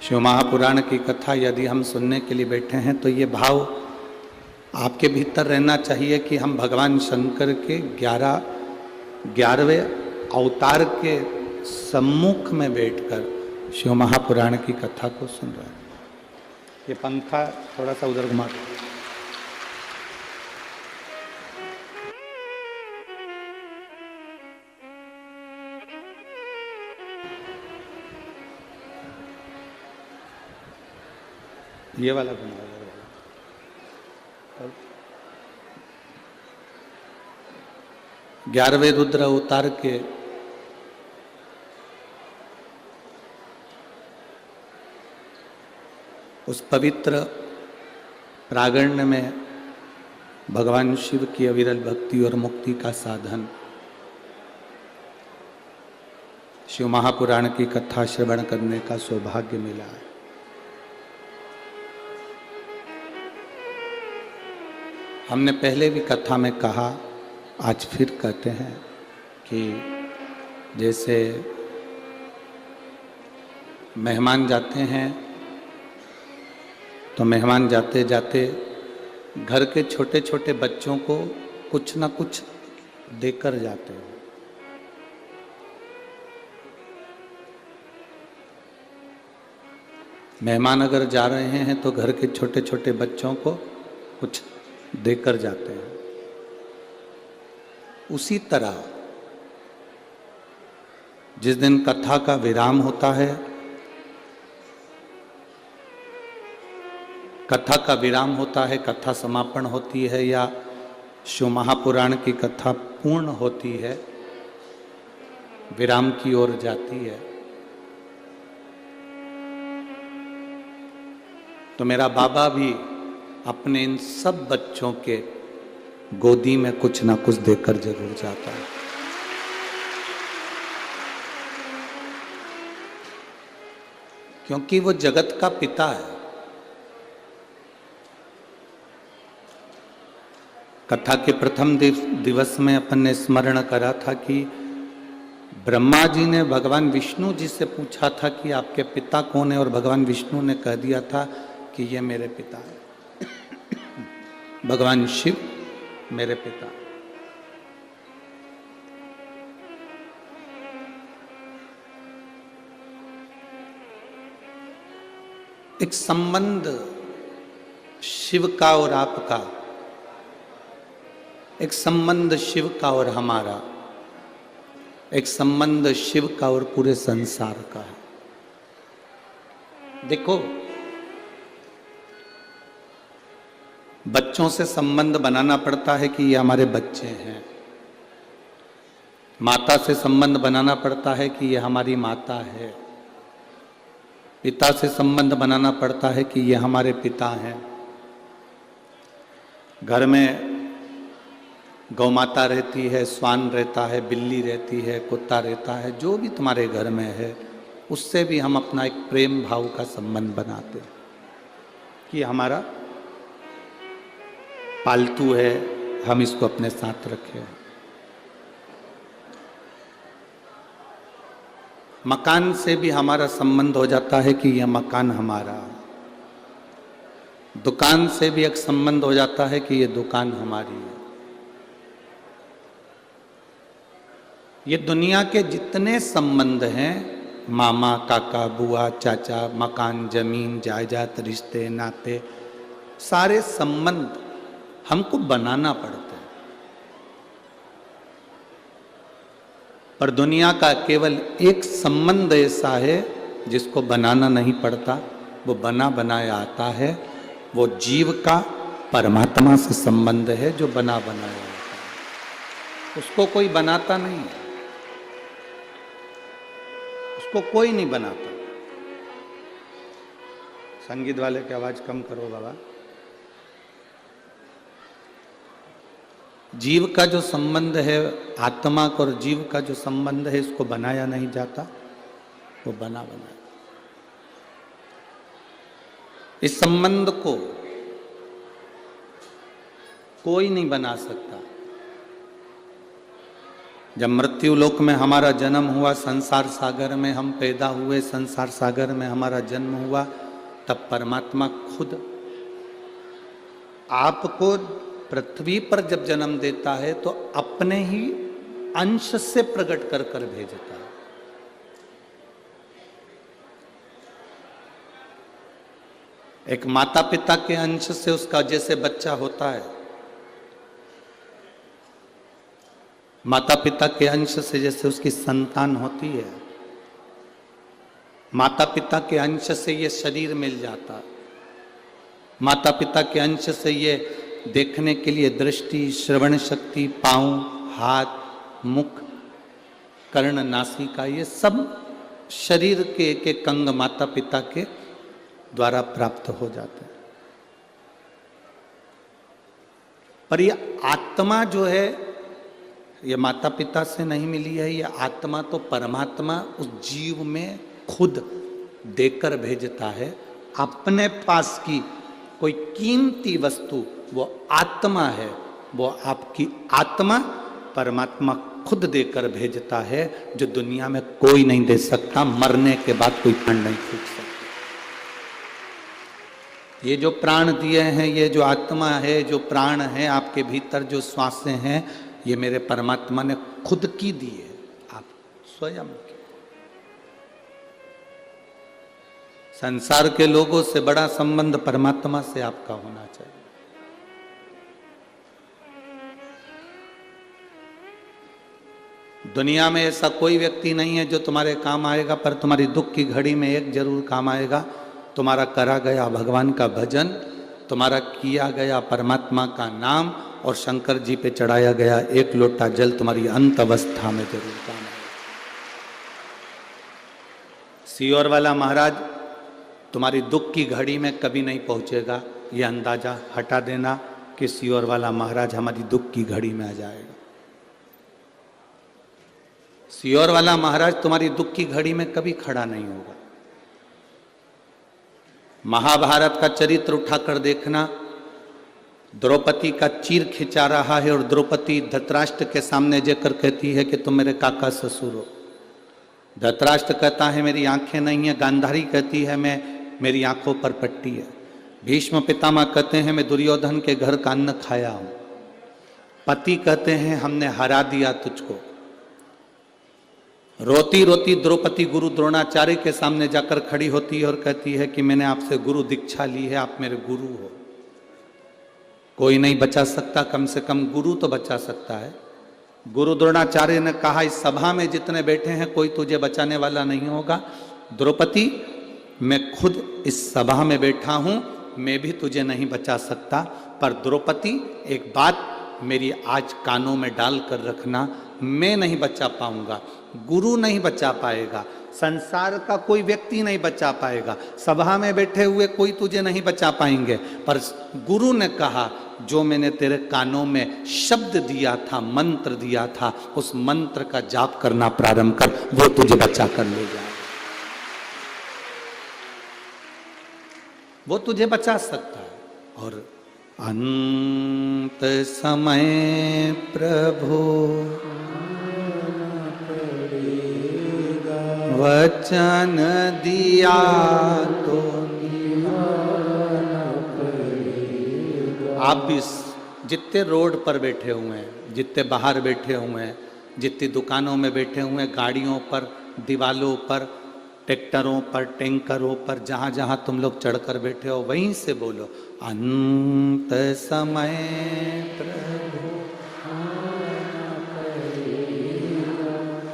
शिव महापुराण की कथा यदि हम सुनने के लिए बैठे हैं तो ये भाव आपके भीतर रहना चाहिए कि हम भगवान शंकर के 11वें अवतार के सम्मुख में बैठकर शिव महापुराण की कथा को सुन रहे हैं। ये पंखा थोड़ा सा उधर घुमा दो। ये वाला घुमा दो। 11वें रुद्र अवतार के उस पवित्र प्रांगण में भगवान शिव की अविरल भक्ति और मुक्ति का साधन शिव महापुराण की कथा श्रवण करने का सौभाग्य मिला है। हमने पहले भी कथा में कहा, आज फिर कहते हैं कि जैसे मेहमान जाते हैं तो मेहमान जाते जाते घर के छोटे छोटे बच्चों को कुछ ना कुछ देकर जाते हैं। मेहमान अगर जा रहे हैं तो घर के छोटे छोटे बच्चों को कुछ देकर जाते हैं। उसी तरह जिस दिन कथा का विराम होता है, कथा समापन होती है या शिव महापुराण की कथा पूर्ण होती है, विराम की ओर जाती है, तो मेरा बाबा भी अपने इन सब बच्चों के गोदी में कुछ ना कुछ देकर जरूर जाता है। क्योंकि वो जगत का पिता है। कथा के प्रथम दिवस में अपन ने स्मरण करा था कि ब्रह्मा जी ने भगवान विष्णु जी से पूछा था कि आपके पिता कौन है, और भगवान विष्णु ने कह दिया था कि ये मेरे पिता है। भगवान शिव मेरे पिता। एक संबंध शिव का और आपका, एक संबंध शिव का और हमारा, एक संबंध शिव का और पूरे संसार का है। देखो, बच्चों से संबंध बनाना पड़ता है कि ये हमारे बच्चे हैं। माता से संबंध बनाना पड़ता है कि ये हमारी माता है। पिता से संबंध बनाना पड़ता है कि ये हमारे पिता हैं। घर में गौ माता रहती है, श्वान रहता है, बिल्ली रहती है, कुत्ता रहता है, जो भी तुम्हारे घर में है, उससे भी हम अपना एक प्रेम भाव का संबंध बनाते हैं कि हमारा पालतू है, हम इसको अपने साथ रखें। मकान से भी हमारा संबंध हो जाता है कि यह मकान हमारा। दुकान से भी एक संबंध हो जाता है कि यह दुकान हमारी है। ये दुनिया के जितने संबंध हैं, मामा, काका, बुआ, चाचा, मकान, जमीन, जायदाद, रिश्ते, नाते, सारे संबंध हमको बनाना पड़ता है। पर दुनिया का केवल एक संबंध ऐसा है जिसको बनाना नहीं पड़ता, वो बना बनाया आता है। वो जीव का परमात्मा से संबंध है जो बना बनाया आता है। उसको कोई बनाता नहीं है, उसको कोई नहीं बनाता। संगीत वाले की आवाज कम करो बाबा। जीव का जो संबंध है, आत्मा और जीव का जो संबंध है, इसको बनाया नहीं जाता, वो बना बनाया। इस संबंध को कोई नहीं बना सकता। जब मृत्यु लोक में हमारा जन्म हुआ, संसार सागर में हम पैदा हुए, संसार सागर में हमारा जन्म हुआ, तब परमात्मा खुद आपको पृथ्वी पर जब जन्म देता है तो अपने ही अंश से प्रकट कर कर भेजता है। एक माता पिता के अंश से उसका जैसे बच्चा होता है, माता पिता के अंश से जैसे उसकी संतान होती है, माता पिता के अंश से ये शरीर मिल जाता है, माता पिता के अंश से ये देखने के लिए दृष्टि, श्रवण शक्ति, पांव, हाथ, मुख, कर्ण, नासिका, ये सब शरीर के एक एक अंग माता पिता के द्वारा प्राप्त हो जाते हैं। पर ये आत्मा जो है ये माता पिता से नहीं मिली है, ये आत्मा तो परमात्मा उस जीव में खुद देकर भेजता है। अपने पास की कोई कीमती वस्तु वो आत्मा है, वो आपकी आत्मा परमात्मा खुद देकर भेजता है, जो दुनिया में कोई नहीं दे सकता। मरने के बाद कोई प्राण नहीं फूंक सकता। ये जो प्राण दिए हैं, ये जो आत्मा है, जो प्राण है आपके भीतर, जो श्वासें हैं, ये मेरे परमात्मा ने खुद की दी है, आप स्वयं की। संसार के लोगों से बड़ा संबंध परमात्मा से आपका होना चाहिए। दुनिया में ऐसा कोई व्यक्ति नहीं है जो तुम्हारे काम आएगा, पर तुम्हारी दुख की घड़ी में एक जरूर काम आएगा, तुम्हारा करा गया भगवान का भजन, तुम्हारा किया गया परमात्मा का नाम और शंकर जी पे चढ़ाया गया एक लोटा जल तुम्हारी अंत अवस्था में जरूर काम आएगा। सियोर वाला महाराज तुम्हारी दुख की घड़ी में कभी नहीं पहुंचेगा, ये अंदाजा हटा देना कि सियोर वाला महाराज हमारी दुख की घड़ी में आ जाएगा। सियोर वाला महाराज तुम्हारी दुख की घड़ी में कभी खड़ा नहीं होगा। महाभारत का चरित्र उठाकर देखना, द्रौपदी का चीर खिंचा रहा है और द्रौपदी धृतराष्ट्र के सामने जाकर कहती है कि तुम मेरे काका ससुर हो। धृतराष्ट्र कहता है मेरी आंखें नहीं है। गांधारी कहती है मेरी आंखों पर पट्टी है। भीष्म पितामह कहते हैं मैं दुर्योधन के घर का अन्न खाया हूं। पति कहते हैं हमने हरा दिया तुझको। रोती रोती द्रौपदी गुरु द्रोणाचार्य के सामने जाकर खड़ी होती है और कहती है कि मैंने आपसे गुरु दीक्षा ली है, आप मेरे गुरु हो। कोई नहीं बचा सकता, कम से कम गुरु तो बचा सकता है। गुरु द्रोणाचार्य ने कहा इस सभा में जितने बैठे हैं कोई तुझे बचाने वाला नहीं होगा। द्रौपदी मैं खुद इस सभा में बैठा हूं, मैं भी तुझे नहीं बचा सकता, पर द्रौपदी एक बात मेरी आज कानों में डाल कर रखना, मैं नहीं बचा पाऊंगा, गुरु नहीं बचा पाएगा, संसार का कोई व्यक्ति नहीं बचा पाएगा, सभा में बैठे हुए कोई तुझे नहीं बचा पाएंगे, पर गुरु ने कहा जो मैंने तेरे कानों में शब्द दिया था, मंत्र दिया था, उस मंत्र का जाप करना प्रारंभ कर, वो तुझे बचा कर ले जाए। वो तुझे बचा सकता है। और अंत समय प्रभु वचन दिया तो आप भी जितने रोड पर बैठे हुए हैं, जितने बाहर बैठे हुए हैं, जितनी दुकानों में बैठे हुए हैं, गाड़ियों पर, दीवालों पर, ट्रैक्टरों पर, टैंकरों पर, जहाँ जहाँ तुम लोग चढ़कर बैठे हो वहीं से बोलो अंत समय प्रभु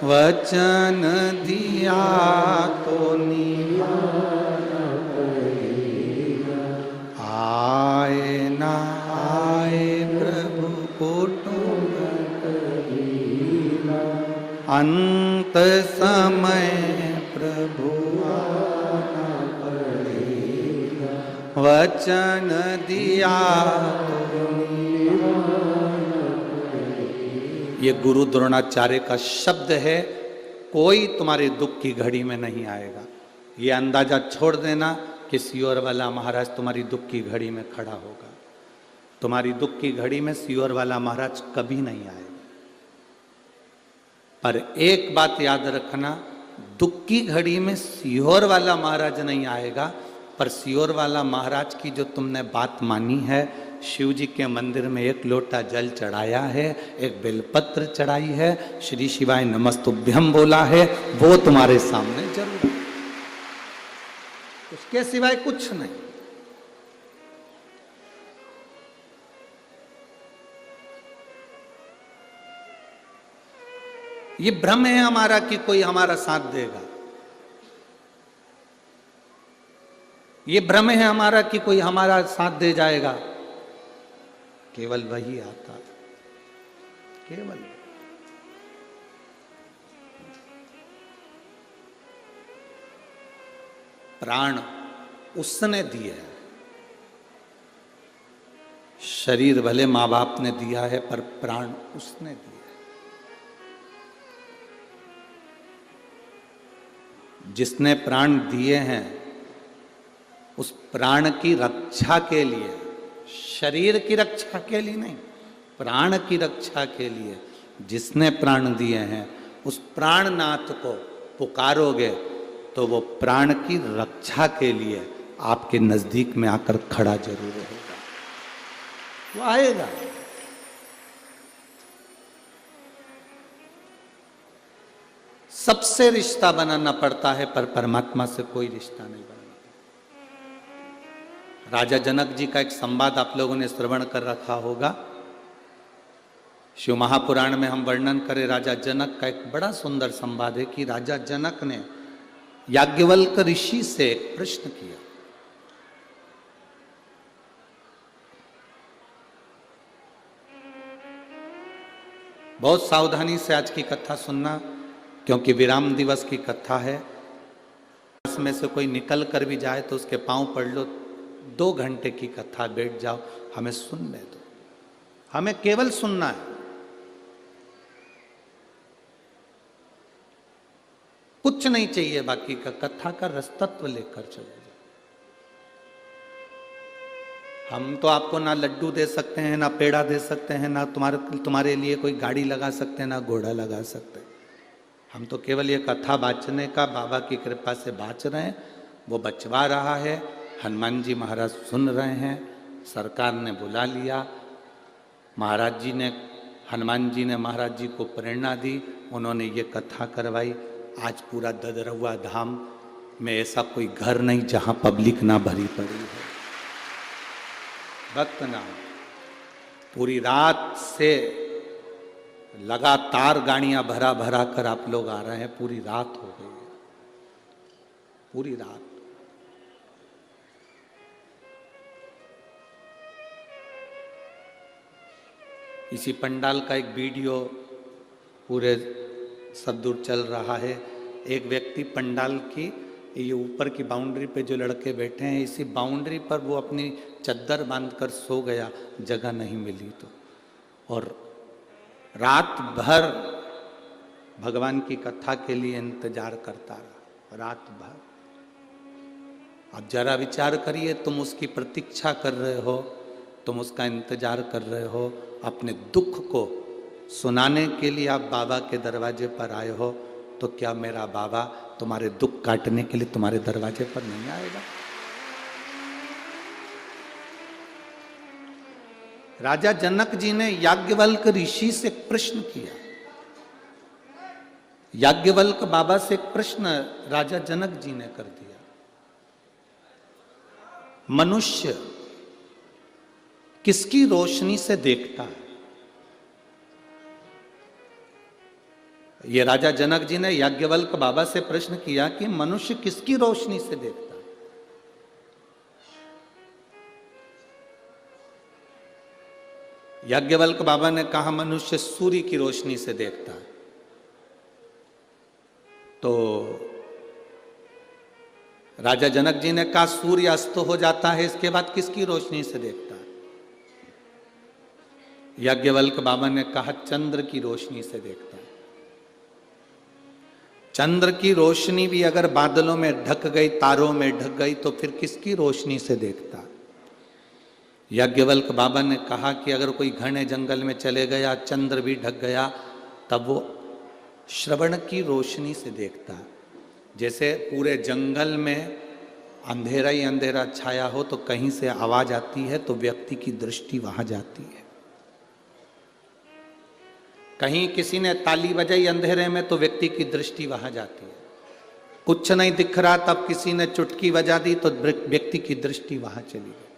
वचन दिया तो आए ना आए प्रभु कुटुंब अंत समय प्रभु आना पड़ेगा वचन दिया। ये गुरु द्रोणाचार्य का शब्द है, कोई तुम्हारे दुख की घड़ी में नहीं आएगा। ये अंदाजा छोड़ देना कि सियोर वाला महाराज तुम्हारी दुख की घड़ी में खड़ा होगा। तुम्हारी दुख की घड़ी में सियोर वाला महाराज कभी नहीं आएगा। पर एक बात याद रखना, दुख की घड़ी में सीहोर वाला महाराज नहीं आएगा, पर सीहोर वाला महाराज की जो तुमने बात मानी है, शिव जी के मंदिर में एक लोटा जल चढ़ाया है, एक बेलपत्र चढ़ाई है, श्री शिवाय नमस्तुभ्यम बोला है, वो तुम्हारे सामने जरूर है। उसके सिवाय कुछ नहीं। ये भ्रम है हमारा कि कोई हमारा साथ देगा, ये भ्रम है हमारा कि कोई हमारा साथ दे जाएगा। केवल वही आता, केवल प्राण उसने दिए है। शरीर भले मां बाप ने दिया है, पर प्राण उसने दिया। जिसने प्राण दिए हैं, उस प्राण की रक्षा के लिए, शरीर की रक्षा के लिए नहीं, प्राण की रक्षा के लिए जिसने प्राण दिए हैं, उस प्राणनाथ को पुकारोगे तो वो प्राण की रक्षा के लिए आपके नजदीक में आकर खड़ा जरूर होगा, वो आएगा। सबसे रिश्ता बनाना पड़ता है, पर परमात्मा से कोई रिश्ता नहीं बनाना। राजा जनक जी का एक संवाद आप लोगों ने श्रवण कर रखा होगा। शिव महापुराण में हम वर्णन करें राजा जनक का, एक बड़ा सुंदर संवाद है कि राजा जनक ने याज्ञवल्क ऋषि से एक प्रश्न किया। बहुत सावधानी से आज की कथा सुनना, क्योंकि विराम दिवस की कथा है। इसमें से कोई निकल कर भी जाए तो उसके पांव पड़ लो, 2 घंटे की कथा, बैठ जाओ, हमें सुनने दो, हमें केवल सुनना है। कुछ नहीं चाहिए बाकी का, कथा का रसतत्व लेकर चलो जाओ। हम तो आपको ना लड्डू दे सकते हैं, ना पेड़ा दे सकते हैं, ना तुम्हारे लिए कोई गाड़ी लगा सकते हैं, ना घोड़ा लगा सकते हैं। हम तो केवल ये कथा बाँचने का बाबा की कृपा से बाँच रहे हैं, वो बचवा रहा है। हनुमान जी महाराज सुन रहे हैं, सरकार ने बुला लिया, महाराज जी ने, हनुमान जी ने महाराज जी को प्रेरणा दी, उन्होंने ये कथा करवाई। आज पूरा ददरहुआ धाम में ऐसा कोई घर नहीं जहाँ पब्लिक ना भरी पड़ी है, भक्त ना। पूरी रात से लगातार गाड़ियां भरा भरा कर आप लोग आ रहे हैं, पूरी रात हो गई है, पूरी रात। इसी पंडाल का एक वीडियो पूरे सब दूर चल रहा है। एक व्यक्ति पंडाल की ये ऊपर की बाउंड्री पे जो लड़के बैठे हैं, इसी बाउंड्री पर वो अपनी चद्दर बांधकर सो गया, जगह नहीं मिली तो, और रात भर भगवान की कथा के लिए इंतजार करता रहा, रात भर। अब जरा विचार करिए, तुम उसकी प्रतीक्षा कर रहे हो, तुम उसका इंतजार कर रहे हो, अपने दुख को सुनाने के लिए आप बाबा के दरवाजे पर आए हो, तो क्या मेरा बाबा तुम्हारे दुख काटने के लिए तुम्हारे दरवाजे पर नहीं आएगा? राजा जनक जी ने याज्ञवल्क ऋषि से एक प्रश्न किया। याज्ञवल्क बाबा से एक प्रश्न राजा जनक जी ने कर दिया। मनुष्य किसकी रोशनी से देखता है? ये राजा जनक जी ने याज्ञवल्क बाबा से प्रश्न किया कि मनुष्य किसकी रोशनी से देखता है? याज्ञवल्क बाबा ने कहा मनुष्य सूर्य की रोशनी से देखता है। तो राजा जनक जी ने कहा सूर्य अस्त हो जाता है, इसके बाद किसकी रोशनी से देखता है? याज्ञवल्क बाबा ने कहा चंद्र की रोशनी से देखता है। चंद्र की रोशनी भी अगर बादलों में ढक गई, तारों में ढक गई, तो फिर किसकी रोशनी से देखता? याज्ञवल्क बाबा ने कहा कि अगर कोई घने जंगल में चले गया, चंद्र भी ढक गया, तब वो श्रवण की रोशनी से देखता है। जैसे पूरे जंगल में अंधेरा ही अंधेरा छाया हो तो कहीं से आवाज आती है तो व्यक्ति की दृष्टि वहां जाती है। कहीं किसी ने ताली बजाई अंधेरे में तो व्यक्ति की दृष्टि वहां जाती है। कुछ नहीं दिख रहा तब किसी ने चुटकी बजा दी तो व्यक्ति की दृष्टि वहां चली गई।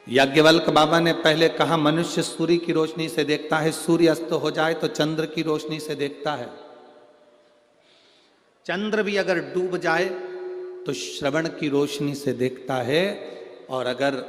याज्ञवल्क बाबा ने पहले कहा मनुष्य सूर्य की रोशनी से देखता है, सूर्य अस्त हो जाए तो चंद्र की रोशनी से देखता है, चंद्र भी अगर डूब जाए तो श्रवण की रोशनी से देखता है। और अगर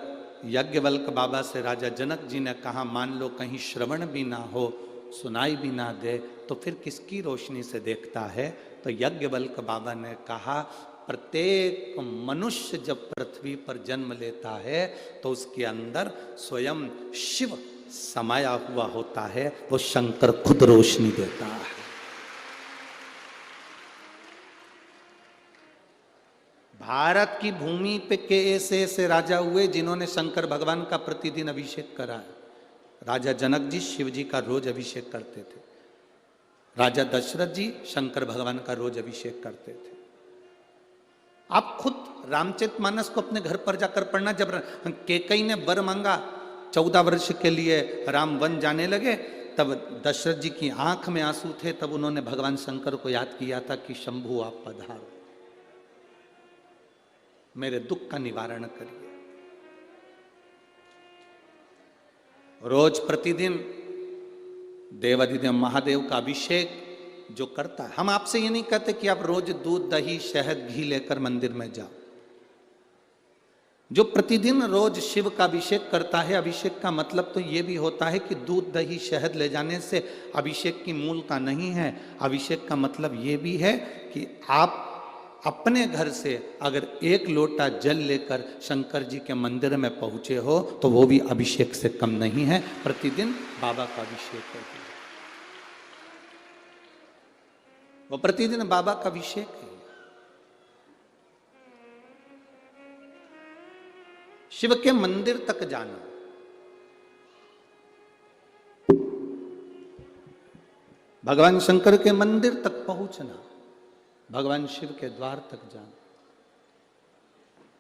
याज्ञवल्क बाबा से राजा जनक जी ने कहा मान लो कहीं श्रवण भी ना हो, सुनाई भी ना दे, तो फिर किसकी रोशनी से देखता है? तो याज्ञवल्क बाबा ने कहा प्रत्येक मनुष्य जब पृथ्वी पर जन्म लेता है तो उसके अंदर स्वयं शिव समाया हुआ होता है, वो शंकर खुद रोशनी देता है। भारत की भूमि पे के ऐसे ऐसे राजा हुए जिन्होंने शंकर भगवान का प्रतिदिन अभिषेक करा है। राजा जनक जी शिव जी का रोज अभिषेक करते थे। राजा दशरथ जी शंकर भगवान का रोज अभिषेक करते थे। आप खुद रामचरितमानस को अपने घर पर जाकर पढ़ना। जब केकई ने वर मांगा 14 वर्ष के लिए राम वन जाने लगे, तब दशरथ जी की आंख में आंसू थे, तब उन्होंने भगवान शंकर को याद किया था कि शंभु आप पधारो, मेरे दुख का निवारण करिए। रोज प्रतिदिन देवाधिदेव महादेव का अभिषेक जो करता है, हम आपसे ये नहीं कहते कि आप रोज दूध दही शहद घी लेकर मंदिर में जाओ। जो प्रतिदिन रोज शिव का अभिषेक करता है, अभिषेक का मतलब तो ये भी होता है कि दूध दही शहद ले जाने से अभिषेक की मूलता नहीं है। अभिषेक का मतलब ये भी है कि आप अपने घर से अगर एक लोटा जल लेकर शंकर जी के मंदिर में पहुंचे हो तो वो भी अभिषेक से कम नहीं है। प्रतिदिन बाबा का अभिषेक है, वो प्रतिदिन बाबा का अभिषेक है। शिव के मंदिर तक जाना, भगवान शंकर के मंदिर तक पहुंचना, भगवान शिव के द्वार तक जाना,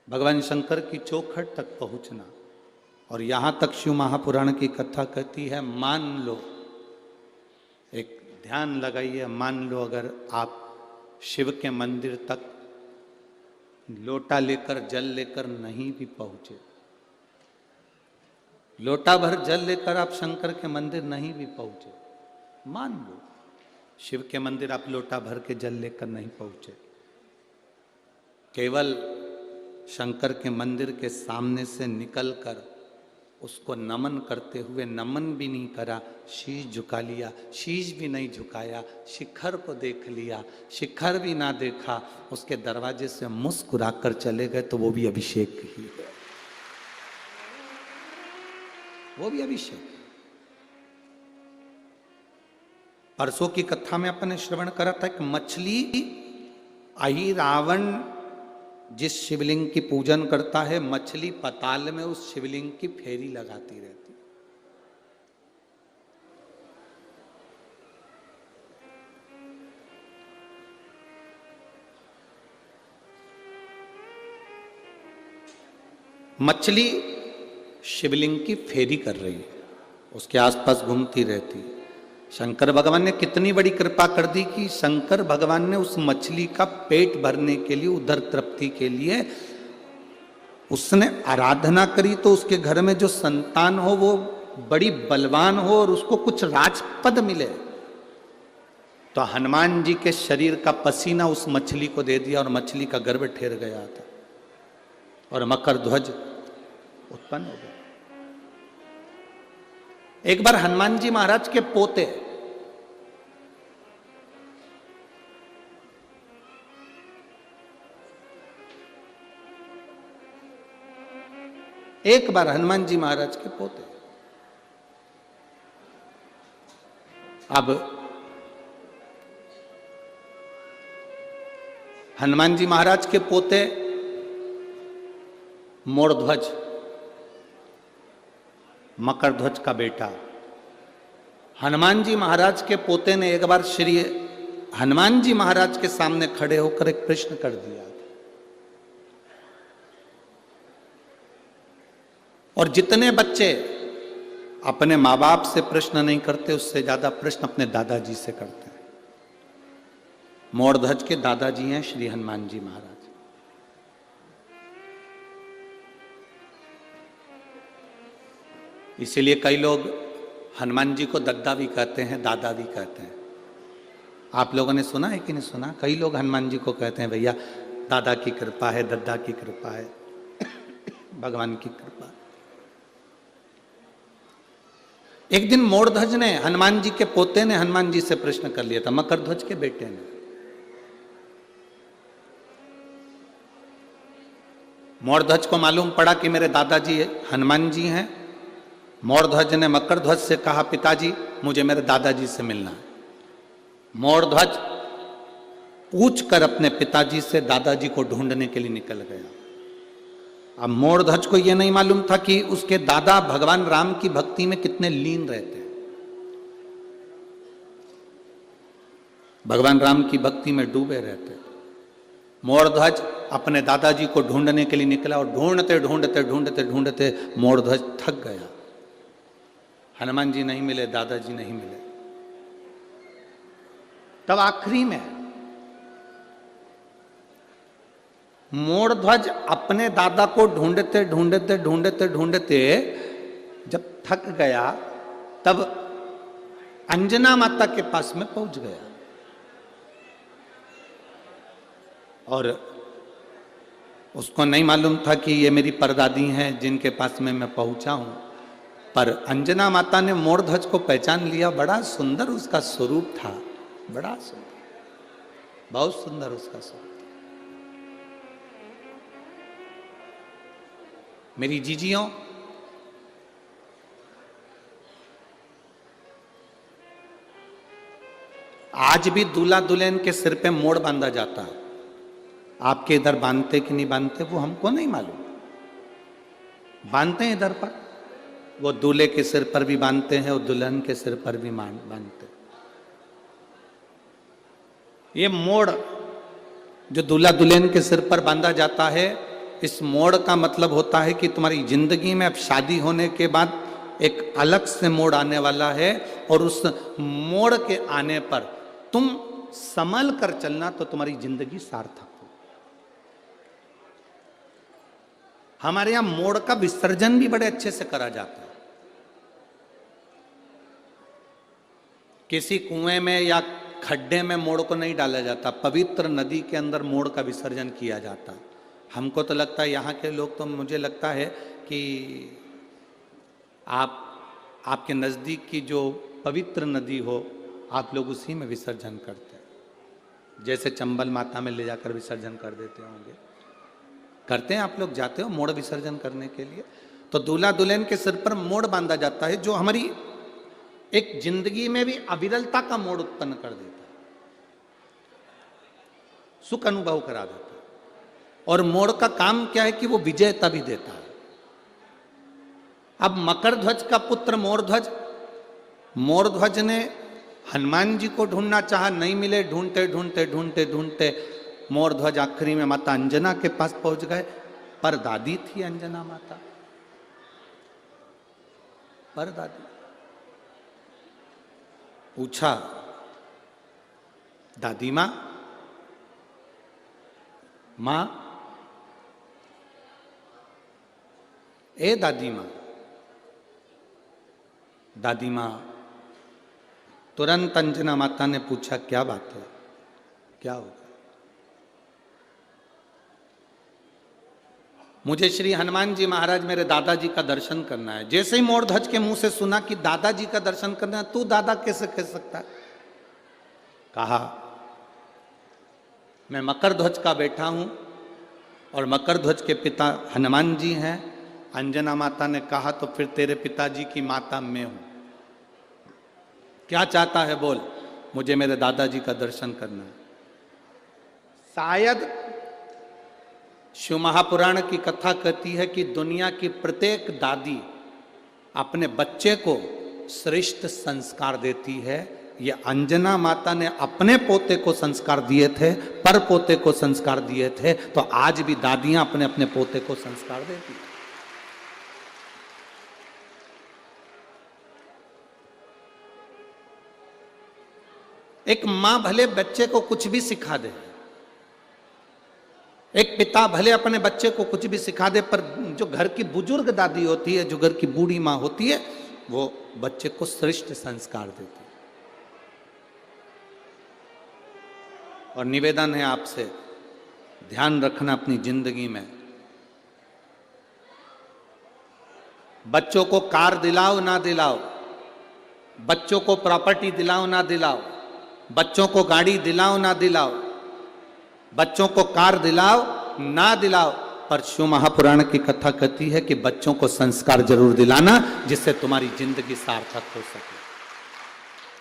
भगवान शंकर की चौखट तक पहुंचना। और यहां तक शिव महापुराण की कथा कहती है, मान लो, एक ध्यान लगाइए, मान लो अगर आप शिव के मंदिर तक लोटा लेकर जल लेकर नहीं भी पहुंचे, लोटा भर जल लेकर आप शंकर के मंदिर नहीं भी पहुंचे, मान लो शिव के मंदिर आप लोटा भर के जल लेकर नहीं पहुंचे, केवल शंकर के मंदिर के सामने से निकलकर उसको नमन करते हुए, नमन भी नहीं करा, शीश झुका लिया, शीश भी नहीं झुकाया, शिखर को देख लिया, शिखर भी ना देखा, उसके दरवाजे से मुस्कुराकर चले गए, तो वो भी अभिषेक ही है, वो भी अभिषेक। परसों की कथा में अपन ने श्रवण करा था कि मछली आई, रावण जिस शिवलिंग की पूजन करता है, मछली पताल में उस शिवलिंग की फेरी लगाती रहती। मछली शिवलिंग की फेरी कर रही है, उसके आसपास घूमती रहती है। शंकर भगवान ने कितनी बड़ी कृपा कर दी कि शंकर भगवान ने उस मछली का पेट भरने के लिए, उधर तृप्ति के लिए उसने आराधना करी, तो उसके घर में जो संतान हो वो बड़ी बलवान हो और उसको कुछ राजपद मिले। तो हनुमान जी के शरीर का पसीना उस मछली को दे दिया और मछली का गर्भ ठेर गया था और मकर ध्वज उत्पन्न हो गया। एक बार हनुमान जी महाराज के पोते हनुमान जी महाराज के पोते, अब हनुमान जी महाराज के पोते मोरध्वज, मकर ध्वज का बेटा, हनुमान जी महाराज के पोते ने एक बार श्री हनुमान जी महाराज के सामने खड़े होकर एक प्रश्न कर दिया, और जितने बच्चे अपने माँ बाप से प्रश्न नहीं करते, उससे ज्यादा प्रश्न अपने दादाजी से करते हैं। मोरध्वज के दादाजी हैं श्री हनुमान जी महाराज। इसीलिए कई लोग हनुमान जी को दद्दा भी कहते हैं, दादा भी कहते हैं। आप लोगों ने सुना है कि नहीं सुना? कई लोग हनुमान जी को कहते हैं भैया दादा की कृपा है, दद्दा की कृपा है, भगवान की कृपा। एक दिन मोरध्वज ने, हनुमान जी के पोते ने हनुमान जी से प्रश्न कर लिया था, मकरध्वज के बेटे ने। मोरध्वज को मालूम पड़ा कि मेरे दादाजी हनुमान जी हैं। मोरध्वज ने मकरध्वज से कहा, पिताजी मुझे मेरे दादाजी से मिलना है। मोरध्वज पूछ कर अपने पिताजी से दादाजी को ढूंढने के लिए निकल गया। अब मोरध्वज को यह नहीं मालूम था कि उसके दादा भगवान राम की भक्ति में कितने लीन रहते हैं, भगवान राम की भक्ति में डूबे रहते। मोरध्वज अपने दादाजी को ढूंढने के लिए निकला और ढूंढते ढूंढते ढूंढते ढूंढते मोरध्वज थक गया। हनुमान जी नहीं मिले, दादाजी नहीं मिले। तब आखिरी में मोरध्वज अपने दादा को ढूंढते ढूंढते ढूंढते ढूंढते जब थक गया, तब अंजना माता के पास में पहुंच गया। और उसको नहीं मालूम था कि ये मेरी परदादी हैं जिनके पास में मैं पहुंचा हूं। पर अंजना माता ने मोरध्वज को पहचान लिया। बड़ा सुंदर उसका स्वरूप था, बड़ा सुंदर, बहुत सुंदर उसका स्वरूप। मेरी जीजियों, आज भी दूल्हा दुल्हन के सिर पे मोड़ बांधा जाता है। आपके इधर बांधते कि नहीं बांधते वो हमको नहीं मालूम, बांधते हैं इधर पर। वो दूल्हे के सिर पर भी बांधते हैं और दुल्हन के सिर पर भी बांधते हैं। ये मोड़ जो दूल्हा दुल्हन के सिर पर बांधा जाता है, इस मोड़ का मतलब होता है कि तुम्हारी जिंदगी में अब शादी होने के बाद एक अलग से मोड़ आने वाला है, और उस मोड़ के आने पर तुम संभल कर चलना तो तुम्हारी जिंदगी सार्थक हो। हमारे यहां मोड़ का विसर्जन भी बड़े अच्छे से करा जाता है। किसी कुएं में या खड्डे में मोड़ को नहीं डाला जाता, पवित्र नदी के अंदर मोड़ का विसर्जन किया जाता। हमको तो लगता है यहाँ के लोग, तो मुझे लगता है कि आपके नज़दीक की जो पवित्र नदी हो, आप लोग उसी में विसर्जन करते हैं। जैसे चंबल माता में ले जाकर विसर्जन कर देते होंगे, करते हैं आप लोग, जाते हो मोड़ विसर्जन करने के लिए। तो दूल्हा दुल्हन के सिर पर मोड़ बांधा जाता है, जो हमारी एक जिंदगी में भी अविरलता का मोड़ उत्पन्न कर देता है, सुख अनुभव करा देता है। और मोड़ का काम क्या है कि वो विजयता भी देता है। अब मकरध्वज का पुत्र मोरध्वज, मोरध्वज ने हनुमान जी को ढूंढना चाहा, नहीं मिले। ढूंढते ढूंढते ढूंढते ढूंढते मोरध्वज आखिरी में माता अंजना के पास पहुंच गए। पर दादी थी अंजना माता, पर दादी। पूछा, दादी मां, मां, ए दादी मां। दादी मां तुरंत अंजना माता ने पूछा, क्या बात है, क्या होगा? मुझे श्री हनुमान जी महाराज मेरे दादाजी का दर्शन करना है। जैसे ही मोरध्वज के मुंह से सुना कि दादाजी का दर्शन करना है, तू दादा कैसे कह सकता है? कहा, मैं मकरध्वज का बेटा हूं और मकरध्वज के पिता हनुमान जी हैं। अंजना माता ने कहा, तो फिर तेरे पिताजी की माता मैं हूं। क्या चाहता है बोल? मुझे मेरे दादाजी का दर्शन करना है। शायद शिव महापुराण की कथा कहती है कि दुनिया की प्रत्येक दादी अपने बच्चे को श्रेष्ठ संस्कार देती है। ये अंजना माता ने अपने पोते को संस्कार दिए थे, पर पोते को संस्कार दिए थे, तो आज भी दादियां अपने अपने पोते को संस्कार देती है। एक मां भले बच्चे को कुछ भी सिखा दे, एक पिता भले अपने बच्चे को कुछ भी सिखा दे, पर जो घर की बुजुर्ग दादी होती है, जो घर की बूढ़ी मां होती है, वो बच्चे को श्रेष्ठ संस्कार देती है। और निवेदन है आपसे, ध्यान रखना अपनी जिंदगी में, बच्चों को कार दिलाओ ना दिलाओ, बच्चों को प्रॉपर्टी दिलाओ ना दिलाओ, बच्चों को गाड़ी दिलाओ ना दिलाओ, बच्चों को कार दिलाओ ना दिलाओ, पर शिव महापुराण की कथा कहती है कि बच्चों को संस्कार जरूर दिलाना, जिससे तुम्हारी जिंदगी सार्थक हो सके,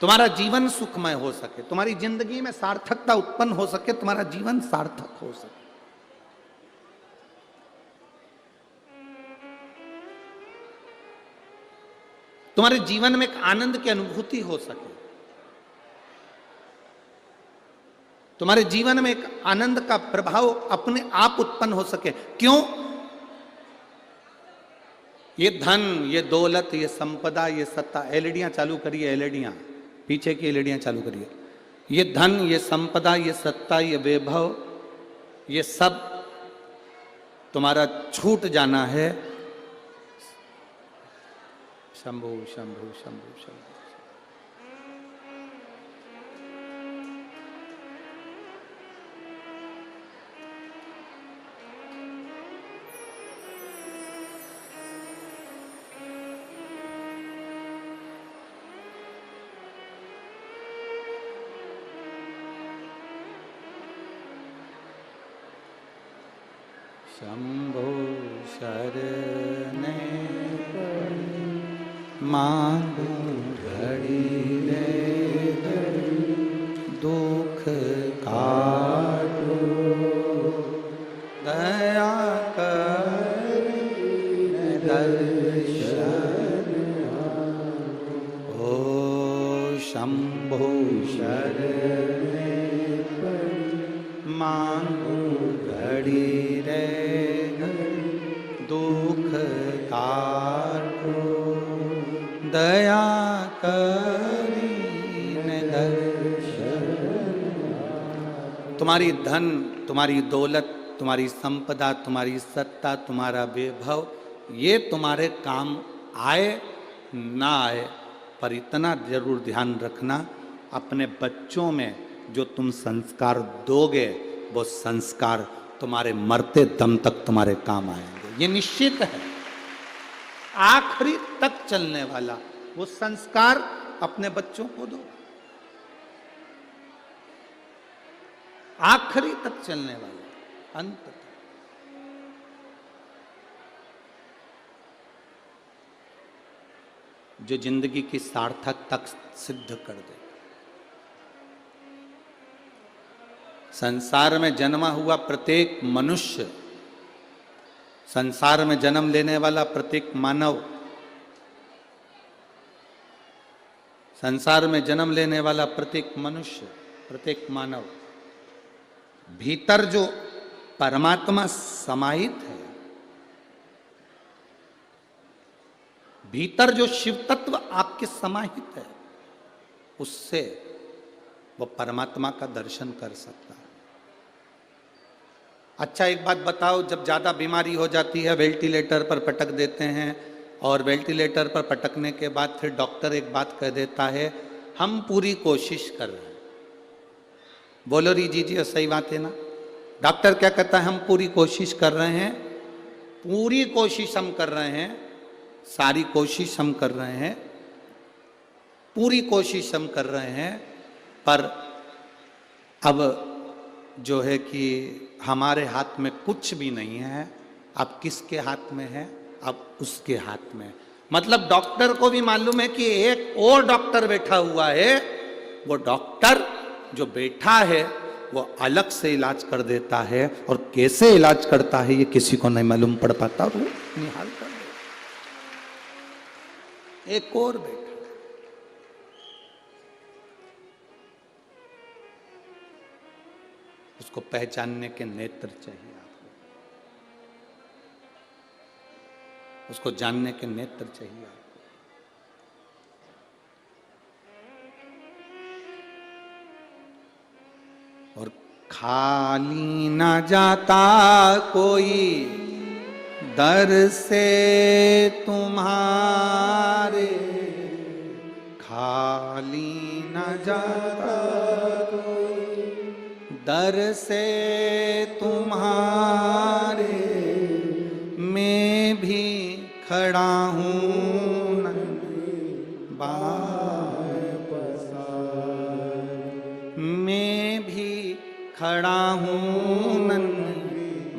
तुम्हारा जीवन सुखमय हो सके, तुम्हारी जिंदगी में सार्थकता उत्पन्न हो सके, तुम्हारा जीवन सार्थक हो सके। तुम्हारे जीवन में एक आनंद की अनुभूति हो सके, तुम्हारे जीवन में एक आनंद का प्रभाव अपने आप उत्पन्न हो सके। क्यों? ये धन, ये दौलत, ये संपदा, ये सत्ता, एलईडियां चालू करिए, एलईडियां पीछे की एलईडियां चालू करिए। ये धन, ये संपदा, ये सत्ता, ये वैभव, ये सब तुम्हारा छूट जाना है। शंभु शंभु शंभु शंभु। शंभो शरणे मांगू घड़ी रे घड़ी, दुख काटो दया कर दर्शन। ओ शंभो शरणे मांगू घड़ी रे दुख काटो दया करी दर्शन। तुम्हारी धन, तुम्हारी दौलत, तुम्हारी संपदा, तुम्हारी सत्ता, तुम्हारा वैभव, ये तुम्हारे काम आए ना आए, पर इतना जरूर ध्यान रखना, अपने बच्चों में जो तुम संस्कार दोगे, वो संस्कार तुम्हारे मरते दम तक तुम्हारे काम आएंगे। ये निश्चित है, आखिरी तक चलने वाला वो संस्कार अपने बच्चों को दो, आखिरी तक चलने वाला, अंत तक। जो जिंदगी की सार्थकता सिद्ध कर दे। संसार में जन्मा हुआ प्रत्येक मनुष्य, संसार में जन्म लेने वाला प्रत्येक मानव, संसार में जन्म लेने वाला प्रत्येक मनुष्य, प्रत्येक मानव, भीतर जो परमात्मा समाहित है, भीतर जो शिव तत्व आपके समाहित है, उससे वो परमात्मा का दर्शन कर सकता है। अच्छा एक बात बताओ, जब ज़्यादा बीमारी हो जाती है, वेंटिलेटर पर पटक देते हैं, और वेंटिलेटर पर पटकने के बाद फिर डॉक्टर एक बात कह देता है, हम पूरी कोशिश कर रहे हैं। बोलो री जी, सही बात है ना? डॉक्टर क्या कहता है? हम पूरी कोशिश कर रहे हैं, पूरी कोशिश हम कर रहे हैं, सारी कोशिश हम कर रहे हैं, पूरी कोशिश हम कर रहे हैं, पर अब जो है कि हमारे हाथ में कुछ भी नहीं है। अब किसके हाथ में है? अब उसके हाथ में। मतलब डॉक्टर को भी मालूम है कि एक और डॉक्टर बैठा हुआ है, वो डॉक्टर जो बैठा है वो अलग से इलाज कर देता है, और कैसे इलाज करता है ये किसी को नहीं मालूम पड़ पाता, वो निहाल कर देता। एक और बैठा, उसको पहचानने के नेत्र चाहिए आपको, उसको जानने के नेत्र चाहिए आपको। और खाली ना जाता कोई दर से तुम्हारे, खाली न जाता कोई दर से तुम्हारे, मैं भी खड़ा हूँ बाहें पसार, मैं भी खड़ा हूँ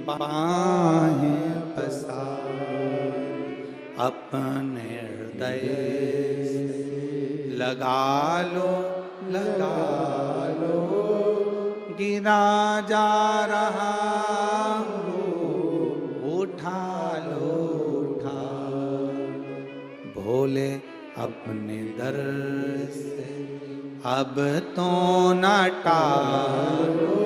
बाहें पसार, अपने हृदय लगा लो गिरा जा रहा हो, उठा लो भोले अपने दर से, अब तो न टालो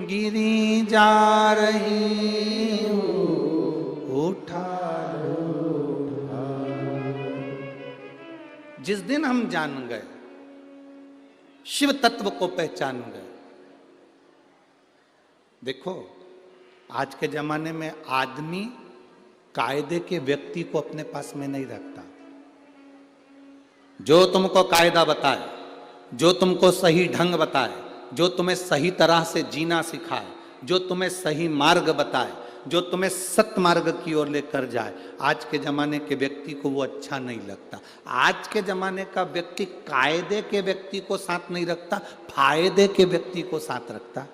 गिरी जा रही हो, उठा लो। जिस दिन हम जान गए, शिव तत्व को पहचान गए। देखो आज के जमाने में आदमी कायदे के व्यक्ति को अपने पास में नहीं रखता। जो तुमको कायदा बताए, जो तुमको सही ढंग बताए, जो तुम्हें सही तरह से जीना सिखाए, जो तुम्हें सही मार्ग बताए, जो तुम्हें सत्य मार्ग की ओर लेकर जाए, आज के जमाने के व्यक्ति को वो अच्छा नहीं लगता। आज के जमाने का व्यक्ति कायदे के व्यक्ति को साथ नहीं रखता, फायदे के व्यक्ति को साथ रखता।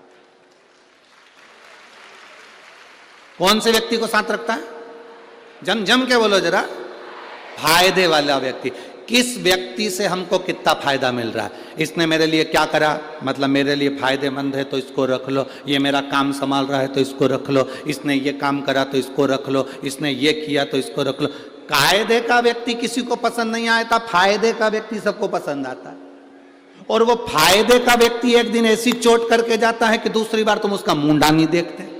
कौन से व्यक्ति को साथ रखता है? जम के बोलो जरा। फायदे वाला व्यक्ति। किस व्यक्ति से हमको कितना फायदा मिल रहा है, इसने मेरे लिए क्या करा, मतलब मेरे लिए फायदेमंद है तो इसको रख लो, ये मेरा काम संभाल रहा है तो इसको रख लो, इसने ये काम करा तो इसको रख लो, इसने ये किया तो इसको रख लो। कायदे का व्यक्ति किसी को पसंद नहीं आता, फायदे का व्यक्ति सबको पसंद आता है। और वो फायदे का व्यक्ति एक दिन ऐसी चोट करके जाता है कि दूसरी बार तुम उसका मुंडा नहीं देखते।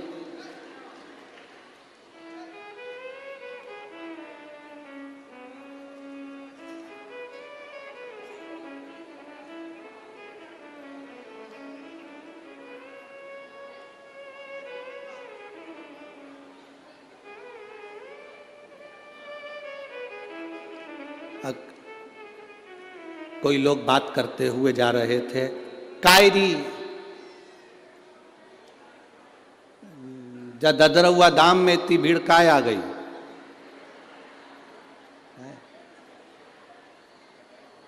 कोई लोग बात करते हुए जा रहे थे, कायरी जब ददरुआ दाम में इतनी भीड़ काय आ गई,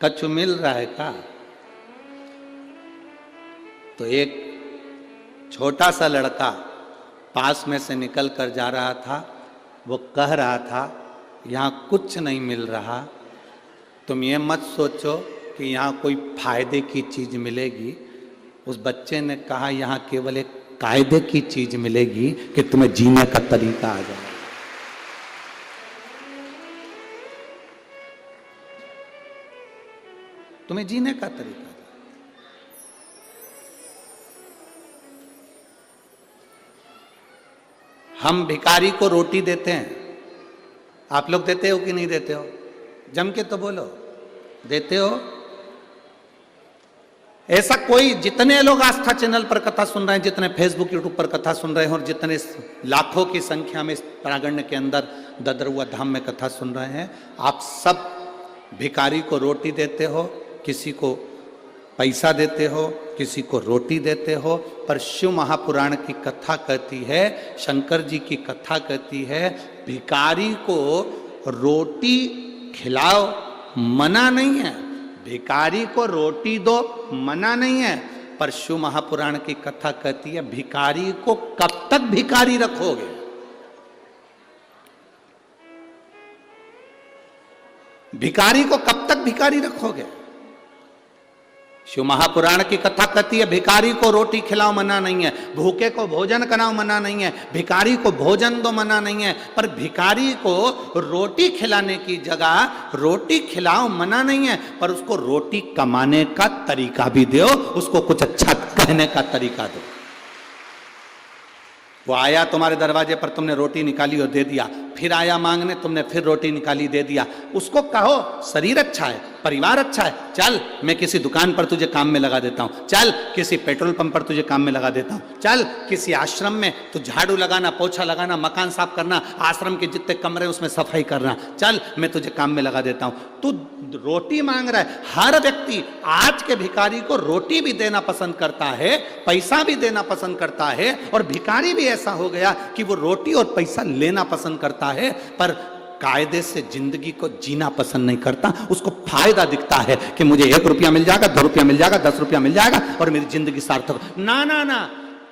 कछु मिल रहा है का? तो एक छोटा सा लड़का पास में से निकल कर जा रहा था, वो कह रहा था यहाँ कुछ नहीं मिल रहा, तुम ये मत सोचो कि यहाँ कोई फायदे की चीज मिलेगी। उस बच्चे ने कहा यहाँ केवल एक कायदे की चीज मिलेगी कि तुम्हें जीने का तरीका आ जाए। तुम्हें जीने का तरीका। हम भिखारी को रोटी देते हैं, आप लोग देते हो कि नहीं देते हो? जम के तो बोलो, देते हो? ऐसा कोई, जितने लोग आस्था चैनल पर कथा सुन रहे हैं, जितने फेसबुक यूट्यूब पर कथा सुन रहे हैं, और जितने लाखों की संख्या में इस प्रांगण के अंदर ददरुआ धाम में कथा सुन रहे हैं, आप सब भिखारी को रोटी देते हो, किसी को पैसा देते हो, किसी को रोटी देते हो, पर शिव महापुराण की कथा कहती है, शंकर जी की कथा कहती है, भिखारी को रोटी खिलाओ, मना नहीं है। भिखारी को रोटी दो, मना नहीं है, पर शिव महापुराण की कथा कहती है भिखारी को कब तक भिखारी रखोगे? भिखारी को कब तक भिखारी रखोगे? शिव महापुराण की कथा कहती है भिखारी को रोटी खिलाओ, मना नहीं है, भूखे को भोजन कराओ, मना नहीं है, भिखारी को भोजन दो, मना नहीं है, पर भिखारी को रोटी खिलाने की जगह रोटी खिलाओ, मना नहीं है, पर उसको रोटी कमाने का तरीका भी दो, उसको कुछ अच्छा कहने का तरीका दो। वो आया तुम्हारे दरवाजे पर, तुमने रोटी निकाली और दे दिया, फिर आया मांगने, तुमने फिर रोटी निकाली दे दिया। उसको कहो शरीर अच्छा है, परिवार अच्छा है, चल मैं किसी दुकान पर तुझे काम में लगा देता हूं, चल किसी पेट्रोल पंप पर तुझे काम में लगा देता हूं, चल किसी आश्रम में तू झाड़ू लगाना, पोछा लगाना, मकान साफ करना, आश्रम के जितने कमरे उसमें सफाई करना, चल मैं तुझे काम में लगा देता हूं। तू रोटी मांग रहा है। हर व्यक्ति आज के भिखारी को रोटी भी देना पसंद करता है, पैसा भी देना पसंद करता है, और भिखारी भी ऐसा हो गया कि वो रोटी और पैसा लेना पसंद करता है, पर कायदे से जिंदगी को जीना पसंद नहीं करता। उसको फायदा दिखता है कि मुझे 1 रुपया मिल जाएगा, 2 रुपया मिल जाएगा, 10 रुपया मिल जाएगा और मेरी जिंदगी सार्थक। ना ना ना,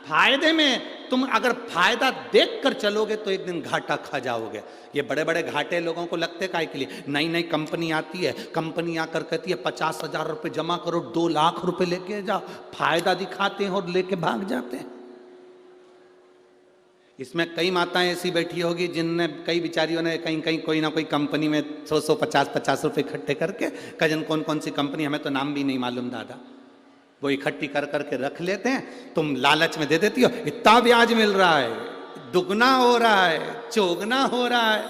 फायदे में तुम अगर फायदा देखकर चलोगे तो एक दिन घाटा खा जाओगे। ये बड़े बड़े घाटे लोगों को लगते काहे के लिए? नई नई कंपनी आती है, कंपनी आकर कहती है 50,000 रुपए जमा करो, 2 लाख रुपए लेके जाओ, फायदा दिखाते हैं और लेके भाग जाते हैं। इसमें कई माताएं ऐसी बैठी होगी जिनने, कई बिचारियों ने कहीं कहीं कोई ना कोई कंपनी में 100 50 रुपए इकट्ठे करके, कजन कौन कौन सी कंपनी, हमें तो नाम भी नहीं मालूम दादा, वो इकट्ठी कर करके रख लेते हैं। तुम लालच में दे देती हो, इतना ब्याज मिल रहा है, दुगना हो रहा है, चौगना हो रहा है,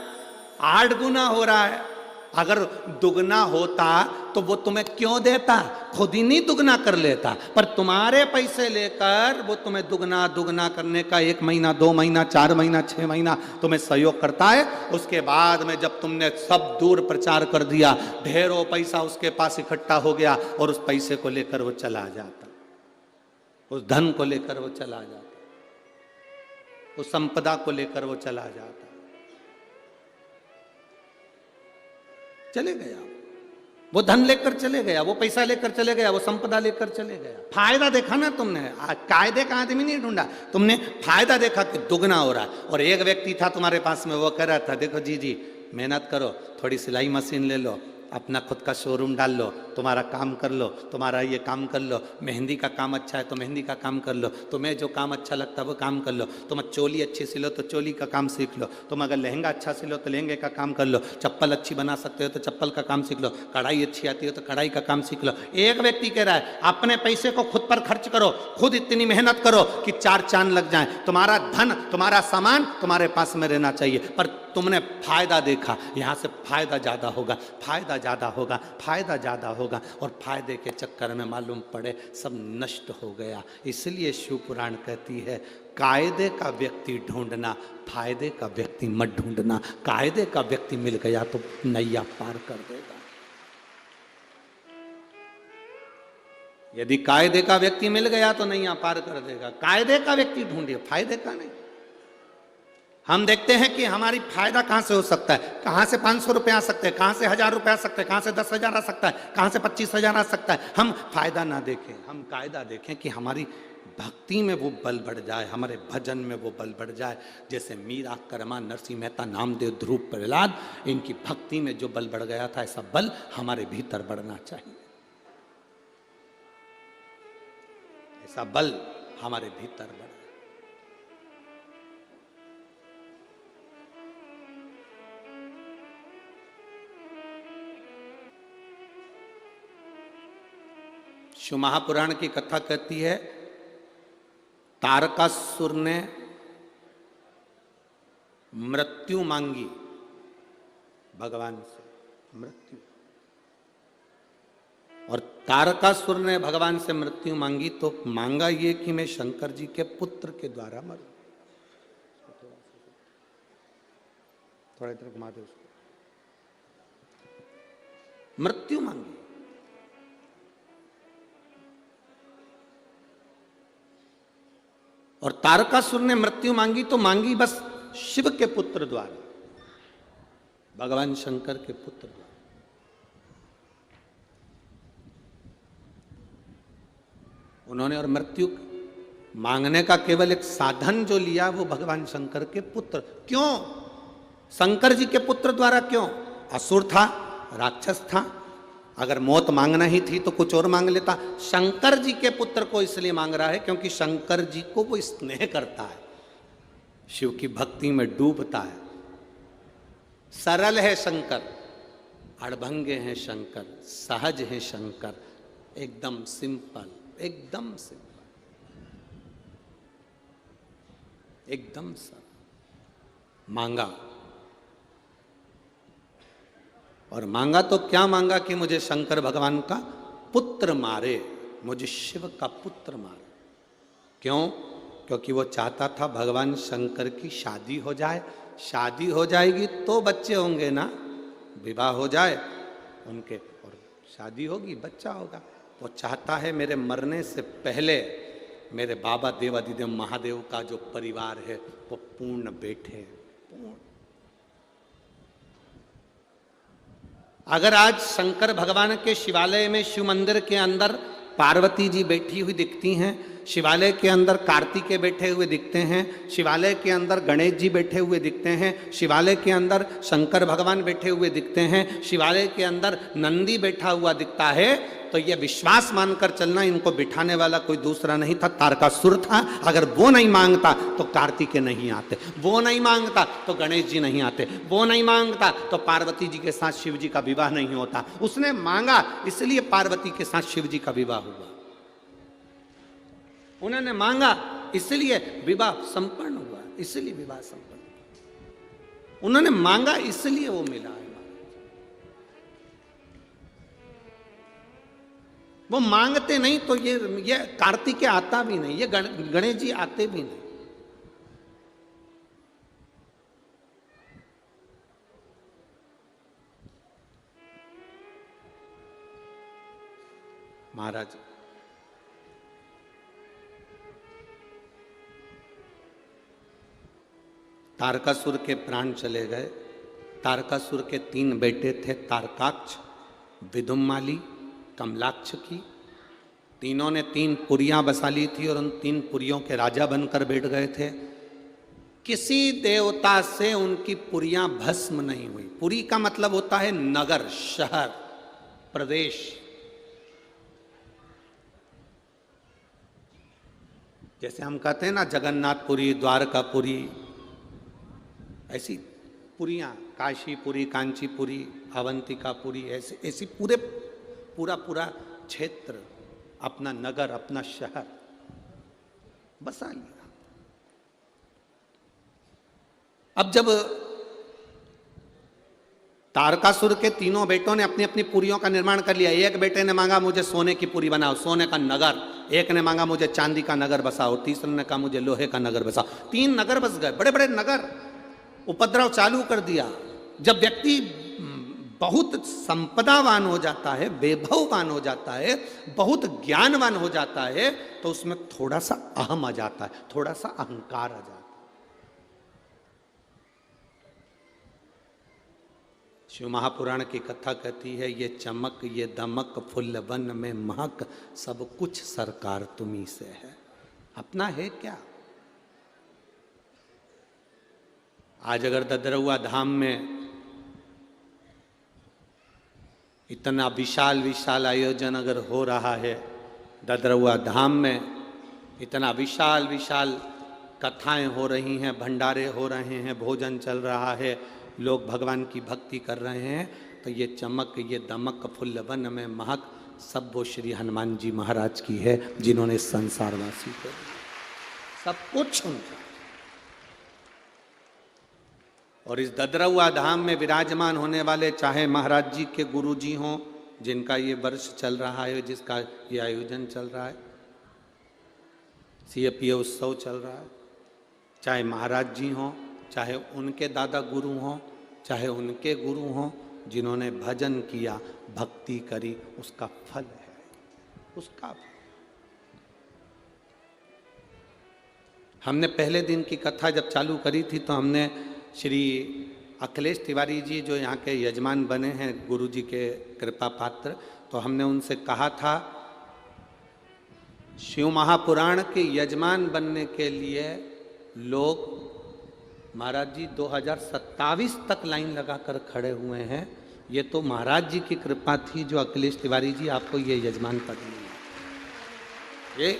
8 गुना हो रहा है। अगर दुगना होता तो वो तुम्हें क्यों देता? खुद ही नहीं दुगना कर लेता, पर तुम्हारे पैसे लेकर वो तुम्हें दुगना दुगना करने का 1 महीना, 2 महीना, 4 महीना, 6 महीना तुम्हें सहयोग करता है। उसके बाद में जब तुमने सब दूर प्रचार कर दिया, ढेरों पैसा उसके पास इकट्ठा हो गया और उस पैसे को लेकर वो चला जाता, उस धन को लेकर वो चला जाता, उस संपदा को लेकर वो चला जाता, चले गया। वो धन लेकर चले गया, वो पैसा लेकर चले गया, वो संपदा लेकर चले गया। फायदा देखा ना तुमने, कायदे का आदमी नहीं ढूंढा, तुमने फायदा देखा कि दुगना हो रहा है। और एक व्यक्ति था तुम्हारे पास में, वो कह रहा था देखो जी मेहनत करो, थोड़ी सिलाई मशीन ले लो, अपना खुद का शोरूम डाल लो, तुम्हारा काम कर लो, तुम्हारा ये काम कर लो, मेहंदी का काम अच्छा है तो मेहंदी का काम कर लो, तुम्हें जो काम अच्छा लगता है वो काम कर लो, तुम चोली अच्छी सिलो तो चोली का काम सीख लो, तुम अगर लहंगा अच्छा सिलो तो लहंगे का काम कर लो, चप्पल अच्छी बना सकते हो तो चप्पल का काम सीख लो, कढ़ाई अच्छी आती हो तो कढ़ाई का काम सीख लो। एक व्यक्ति कह रहा है अपने पैसे को खुद पर खर्च करो, खुद इतनी मेहनत करो कि 4 चांद लग जाए, तुम्हारा धन, तुम्हारा सामान तुम्हारे पास में रहना चाहिए, पर तुमने फायदा देखा, यहां से फायदा ज्यादा होगा, फायदा ज्यादा होगा, फायदा ज्यादा होगा, और फायदे के चक्कर में मालूम पड़े सब नष्ट हो गया। इसलिए शिव पुराण कहती है कायदे का व्यक्ति ढूंढना, फायदे का व्यक्ति मत ढूंढना। कायदे का व्यक्ति मिल गया तो नैया पार कर देगा। यदि कायदे का व्यक्ति मिल गया तो नैया पार कर देगा। कायदे का व्यक्ति ढूंढिए, फायदे का नहीं। हम देखते हैं कि हमारी फायदा कहां से हो सकता है, कहां से 500 रुपए आ सकते हैं, कहां से 1000 रुपए आ सकते हैं, कहां से 10,000 आ सकता है, कहां से 25,000 आ सकता है। हम फायदा ना देखें, हम कायदा देखें कि हमारी भक्ति में वो बल बढ़ जाए, हमारे भजन में वो बल बढ़ जाए। जैसे मीरा, कर्मा, नरसिंह मेहता, नामदेव, ध्रुव, प्रहलाद, इनकी भक्ति में जो बल बढ़ गया था, ऐसा बल हमारे भीतर बढ़ना चाहिए। ऐसा बल हमारे भीतर बढ़े। शिव महापुराण की कथा कहती है तारकासुर ने मृत्यु मांगी भगवान से, मृत्यु, और तारकासुर ने भगवान से मृत्यु मांगी तो मांगा ये कि मैं शंकर जी के पुत्र के द्वारा मरूं। थोड़ा इधर घुमा दे उसको। मृत्यु मांगी, और तारकासुर ने मृत्यु मांगी तो मांगी बस शिव के पुत्र द्वारा, भगवान शंकर के पुत्र द्वारा। उन्होंने और मृत्यु मांगने का केवल एक साधन जो लिया वो भगवान शंकर के पुत्र। क्यों शंकर जी के पुत्र द्वारा? क्यों? असुर था, राक्षस था, अगर मौत मांगना ही थी तो कुछ और मांग लेता। शंकर जी के पुत्र को इसलिए मांग रहा है क्योंकि शंकर जी को वो स्नेह करता है, शिव की भक्ति में डूबता है। सरल है शंकर, अड़भंगे हैं शंकर, सहज है शंकर, एकदम सिंपल, एकदम सिंपल, एकदम सरल। मांगा, और मांगा तो क्या मांगा कि मुझे शंकर भगवान का पुत्र मारे, मुझे शिव का पुत्र मारे। क्यों? क्योंकि वो चाहता था भगवान शंकर की शादी हो जाए। शादी हो जाएगी तो बच्चे होंगे ना, विवाह हो जाए उनके और शादी होगी, बच्चा होगा। वो चाहता है मेरे मरने से पहले मेरे बाबा देवादिदेव महादेव का जो परिवार है वो पूर्ण बैठे, पूर्ण। अगर आज शंकर भगवान के शिवालय में, शिव मंदिर के अंदर पार्वती जी बैठी हुई दिखती हैं, शिवालय के अंदर कार्तिकेय बैठे हुए दिखते हैं, शिवालय के अंदर गणेश जी बैठे हुए दिखते हैं, शिवालय के अंदर शंकर भगवान बैठे हुए दिखते हैं, शिवालय के अंदर नंदी बैठा हुआ दिखता है, तो यह विश्वास मानकर चलना इनको बिठाने वाला कोई दूसरा नहीं था, तारकासुर था। अगर वो नहीं मांगता तो कार्तिकेय नहीं आते, वो नहीं मांगता तो गणेश जी नहीं आते, वो नहीं मांगता तो पार्वती जी के साथ शिव जी का विवाह नहीं होता। उसने मांगा इसलिए पार्वती के साथ शिव जी का विवाह हुआ। उन्होंने मांगा इसलिए विवाह संपन्न हुआ, इसलिए विवाह संपन्न हुआ। उन्होंने मांगा इसलिए वो मिला है। वो मांगते नहीं तो ये कार्तिकेय आता भी नहीं, ये गणेश जी आते भी नहीं। महाराज तारकासुर के प्राण चले गए। तारकासुर के 3 बेटे थे, तारकाक्ष, विदुम्माली, कमलाक्ष की। तीनों ने 3 पुरियां बसा ली थी और उन 3 पुरियों के राजा बनकर बैठ गए थे। किसी देवता से उनकी पुरियां भस्म नहीं हुई। पुरी का मतलब होता है नगर, शहर, प्रदेश। जैसे हम कहते हैं ना जगन्नाथपुरी, द्वारकापुरी, ऐसी पुरियां, काशीपुरी, कांचीपुरी, अवंतिकापुरी, ऐसी पूरा क्षेत्र, अपना नगर, अपना शहर बसा लिया। अब जब तारकासुर के तीनों बेटों ने अपनी अपनी पुरियों का निर्माण कर लिया, एक बेटे ने मांगा मुझे सोने की पुरी बनाओ, सोने का नगर, एक ने मांगा मुझे चांदी का नगर बसाओ, तीसरे ने कहा मुझे लोहे का नगर बसाओ। 3 नगर बस गए, बड़े बड़े नगर। उपद्रव चालू कर दिया। जब व्यक्ति बहुत संपदावान हो जाता है, वैभववान हो जाता है, बहुत ज्ञानवान हो जाता है, तो उसमें थोड़ा सा अहम आ जाता है, थोड़ा सा अहंकार आ जाता है। शिव महापुराण की कथा कहती है, ये चमक ये दमक फुल्ल वन में महक, सब कुछ सरकार तुम्ही से है। अपना है क्या? आज अगर ददरउआ धाम में इतना विशाल विशाल आयोजन अगर हो रहा है, ददरउआ धाम में इतना विशाल विशाल कथाएं हो रही हैं, भंडारे हो रहे हैं, भोजन चल रहा है, लोग भगवान की भक्ति कर रहे हैं, तो ये चमक ये दमक फुल्ल वन में महक सब वो श्री हनुमान जी महाराज की है, जिन्होंने संसारवासी को सब कुछ उनका। और इस ददरउआ धाम में विराजमान होने वाले चाहे महाराज जी के गुरु जी हों, जिनका ये वर्ष चल रहा है, जिसका ये आयोजन चल रहा है, CFPA उत्सव चल रहा है, चाहे महाराज जी हों, चाहे उनके दादा गुरु हों, चाहे उनके गुरु हों, जिन्होंने भजन किया, भक्ति करी, उसका फल है, उसका फल। हमने पहले दिन की कथा जब चालू करी थी तो हमने श्री अखिलेश तिवारी जी, जो यहाँ के यजमान बने हैं, गुरु जी के कृपा पात्र, तो हमने उनसे कहा था शिव महापुराण के यजमान बनने के लिए लोग, महाराज जी 2027 तक लाइन लगाकर खड़े हुए हैं। ये तो महाराज जी की कृपा थी जो अखिलेश तिवारी जी आपको ये यजमान पद मिला। ये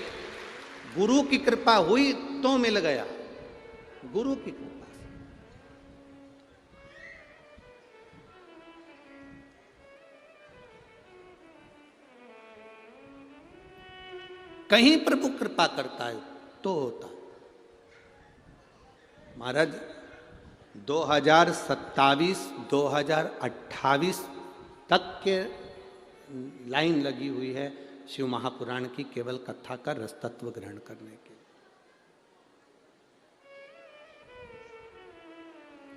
गुरु की कृपा हुई तो मिल गया, गुरु की कृपा। कहीं प्रभु कृपा करता है तो होता है। महाराज 2027-2028 तक के लाइन लगी हुई है शिव महापुराण की, केवल कथा का रसतत्व ग्रहण करने के,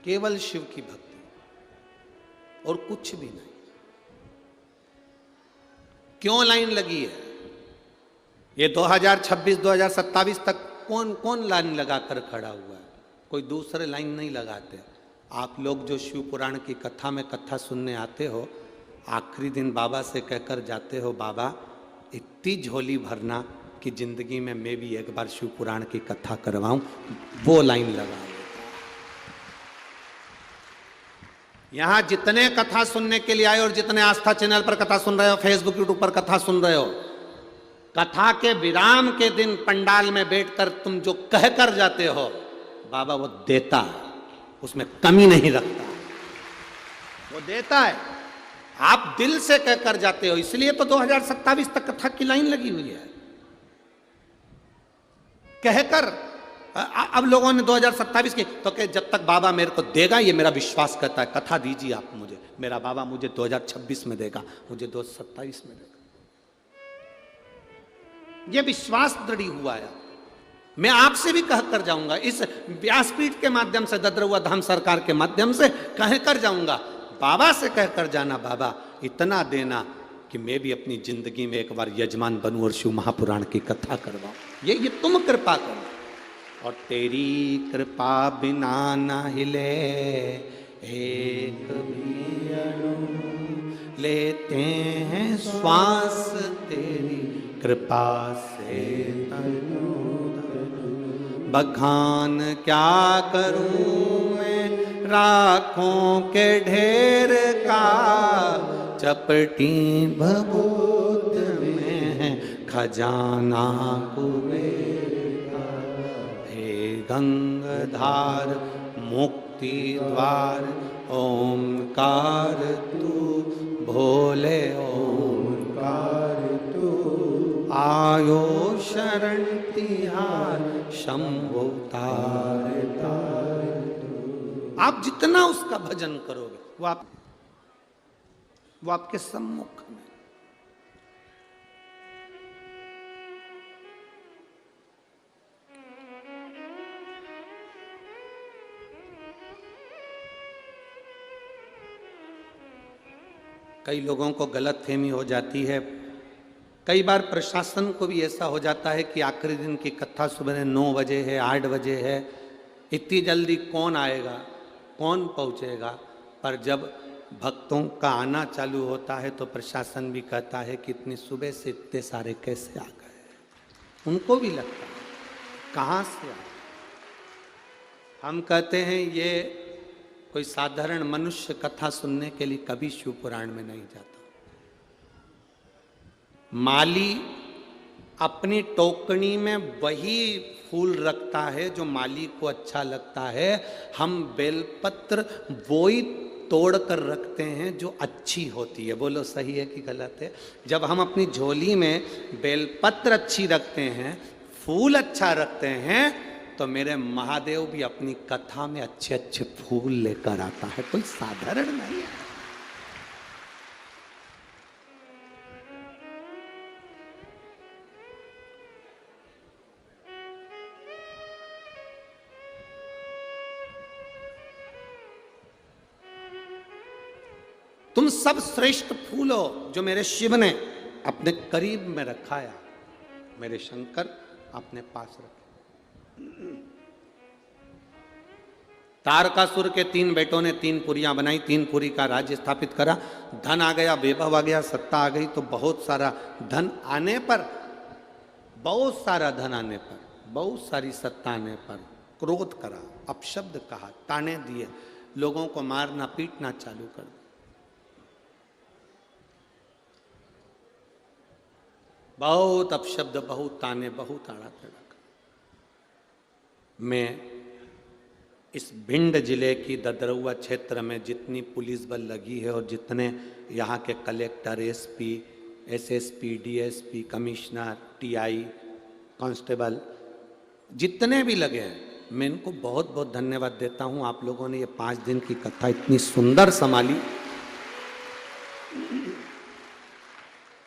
केवल शिव की भक्ति और कुछ भी नहीं। क्यों लाइन लगी है? ये 2026-2027 तक कौन कौन लाइन लगाकर खड़ा हुआ है? कोई दूसरे लाइन नहीं लगाते। आप लोग जो शिव पुराण की कथा में कथा सुनने आते हो, आखिरी दिन बाबा से कहकर जाते हो, बाबा इतनी झोली भरना कि जिंदगी में मैं भी एक बार शिव पुराण की कथा करवाऊं, वो लाइन लगा। यहां जितने कथा सुनने के लिए आए और जितने आस्था चैनल पर कथा सुन रहे हो, फेसबुक यूट्यूब पर कथा सुन रहे हो, कथा के विराम के दिन पंडाल में बैठकर तुम जो कहकर जाते हो, बाबा वो देता है, उसमें कमी नहीं रखता, वो देता है। आप दिल से कहकर जाते हो, इसलिए तो 2027 तक कथा की लाइन लगी हुई है। कहकर अब लोगों ने 2027 की तो कहे जब तक बाबा मेरे को देगा, ये मेरा विश्वास करता है, कथा दीजिए आप मुझे, मेरा बाबा मुझे 2026 में देगा, मुझे 2027 में देगा, ये विश्वास दृढ़ हुआ है। मैं आपसे भी कहकर जाऊंगा, इस व्यासपीठ के माध्यम से, ददरुआ धाम सरकार के माध्यम से कहकर जाऊंगा, बाबा से कहकर जाना, बाबा इतना देना कि मैं भी अपनी जिंदगी में एक बार यजमान बनूं और शिव महापुराण की कथा करवाऊं। ये तुम कृपा करो, और तेरी कृपा बिना न हिले एक भी अणु, लेते हैं श्वास तेरी कृपा से तनु तनु। बखान क्या करूं मैं राखों के ढेर का, चपटी भभूत में है खजाना कुबेर का। हे गंगाधार मुक्ति द्वार ओंकार तू, भोले ओंकार तू, आयो शरण तिहार शंभु तार तार तू। आप जितना उसका भजन करोगे वो आपके सम्मुख में। कई लोगों को गलतफहमी हो जाती है, कई बार प्रशासन को भी ऐसा हो जाता है कि आखिरी दिन की कथा सुबह 9 बजे है, 8 बजे है, इतनी जल्दी कौन आएगा, कौन पहुंचेगा। पर जब भक्तों का आना चालू होता है तो प्रशासन भी कहता है कि इतनी सुबह से इतने सारे कैसे आ गए। उनको भी लगता है कहाँ से आए। हम कहते हैं ये कोई साधारण मनुष्य कथा सुनने के लिए कभी शिव पुराण में नहीं जाता। माली अपनी टोकनी में वही फूल रखता है जो माली को अच्छा लगता है। हम बेलपत्र वो ही तोड़ कर रखते हैं जो अच्छी होती है। बोलो सही है कि गलत है? जब हम अपनी झोली में बेलपत्र अच्छी रखते हैं, फूल अच्छा रखते हैं, तो मेरे महादेव भी अपनी कथा में अच्छे अच्छे फूल लेकर आता है। कोई साधारण नहीं है। तुम सब श्रेष्ठ फूल हो जो मेरे शिव ने अपने करीब में रखाया, मेरे शंकर अपने पास रखे। तारकासुर के 3 बेटों ने 3 पुरियां बनाई, 3 पुरी का राज्य स्थापित करा। धन आ गया, वैभव आ गया, सत्ता आ गई। तो बहुत सारा धन आने पर, बहुत सारा धन आने पर, बहुत सारी सत्ता आने पर क्रोध करा, अपशब्द कहा, ताने दिए, लोगों को मारना पीटना चालू कर दिया। बहुत अपशब्द, बहुत ताने, बहुत आड़ा टेढ़ा। मैं इस भिंड जिले की ददरुआ क्षेत्र में जितनी पुलिस बल लगी है और जितने यहाँ के collector, SP, SSP, DSP, commissioner, TI, constable जितने भी लगे हैं, मैं इनको बहुत बहुत धन्यवाद देता हूं। आप लोगों ने ये 5 दिन की कथा इतनी सुंदर संभाली।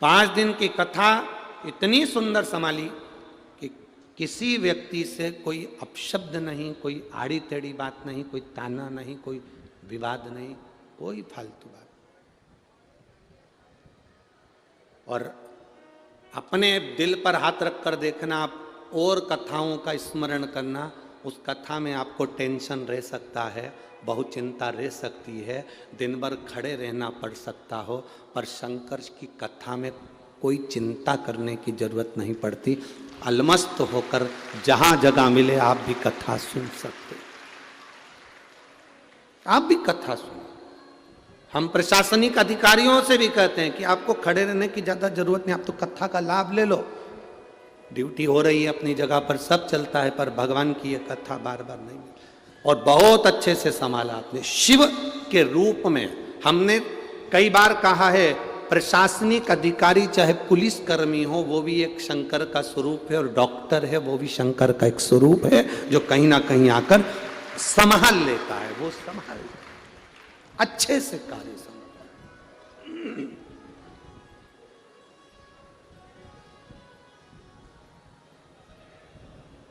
5 दिन की कथा इतनी सुंदर संभाली कि किसी व्यक्ति से कोई अपशब्द नहीं, कोई आड़ी टेढ़ी बात नहीं, कोई ताना नहीं, कोई विवाद नहीं, कोई फालतू बात। और अपने दिल पर हाथ रखकर देखना, आप और कथाओं का स्मरण करना, उस कथा में आपको टेंशन रह सकता है, बहुत चिंता रह सकती है, दिन भर खड़े रहना पड़ सकता हो, पर शंकर की कथा में कोई चिंता करने की जरूरत नहीं पड़ती। अलमस्त होकर जहां जगह मिले आप भी कथा सुन सकते, आप भी कथा सुनो। हम प्रशासनिक अधिकारियों से भी कहते हैं कि आपको खड़े रहने की ज्यादा जरूरत नहीं, आप तो कथा का लाभ ले लो। ड्यूटी हो रही है अपनी जगह पर, सब चलता है, पर भगवान की ये कथा बार बार नहीं। और बहुत अच्छे से संभाला आपने। शिव के रूप में हमने कई बार कहा है, प्रशासनिक अधिकारी चाहे पुलिस कर्मी हो वो भी एक शंकर का स्वरूप है, और डॉक्टर है वो भी शंकर का एक स्वरूप है, जो कहीं ना कहीं आकर संभाल लेता है। वो संभाल अच्छे से कार्य संभाल।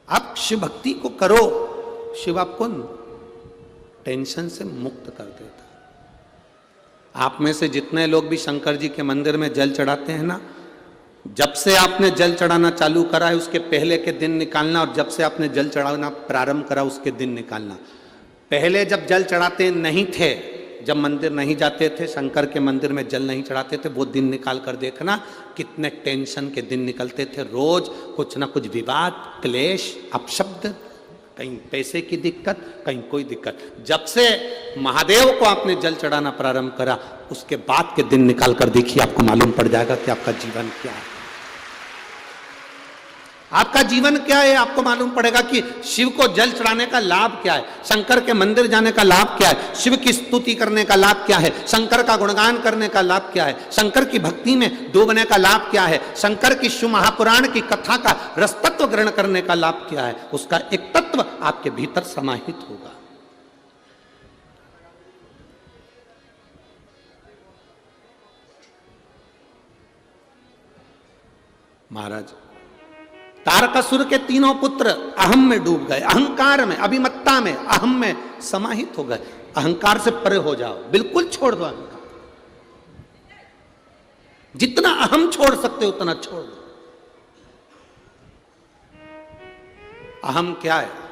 आप शिव भक्ति को करो, शिव आपको टेंशन से मुक्त कर देता है। आप में से जितने लोग भी शंकर जी के मंदिर में जल चढ़ाते हैं ना, जब से आपने जल चढ़ाना चालू करा है उसके पहले के दिन निकालना, और जब से आपने जल चढ़ाना प्रारंभ करा उसके दिन निकालना। पहले जब जल चढ़ाते नहीं थे, जब मंदिर नहीं जाते थे, शंकर के मंदिर में जल नहीं चढ़ाते थे, वो दिन निकाल कर देखना कितने टेंशन के दिन निकलते थे। रोज कुछ ना कुछ विवाद, क्लेश, अपशब्द, कहीं पैसे की दिक्कत, कहीं कोई दिक्कत। जब से महादेव को आपने जल चढ़ाना प्रारंभ करा उसके बाद के दिन निकाल कर देखिए, आपको मालूम पड़ जाएगा कि आपका जीवन क्या है। आपका जीवन क्या है आपको मालूम पड़ेगा कि शिव को जल चढ़ाने का लाभ क्या है, शंकर के मंदिर जाने का लाभ क्या है, शिव की स्तुति करने का लाभ क्या है, शंकर का गुणगान करने का लाभ क्या है, शंकर की भक्ति में डूबने का लाभ क्या है, शंकर की शिव महापुराण की कथा का रसतत्व ग्रहण करने का लाभ क्या है। उसका एक तत्व आपके भीतर समाहित होगा। महाराज तारकासुर के तीनों पुत्र अहम में डूब गए, अहंकार में, अभिमत्ता में, अहम में समाहित हो गए। अहंकार से परे हो जाओ, बिल्कुल छोड़ दो अहंकार। जितना अहम छोड़ सकते उतना छोड़ दो। अहम क्या है?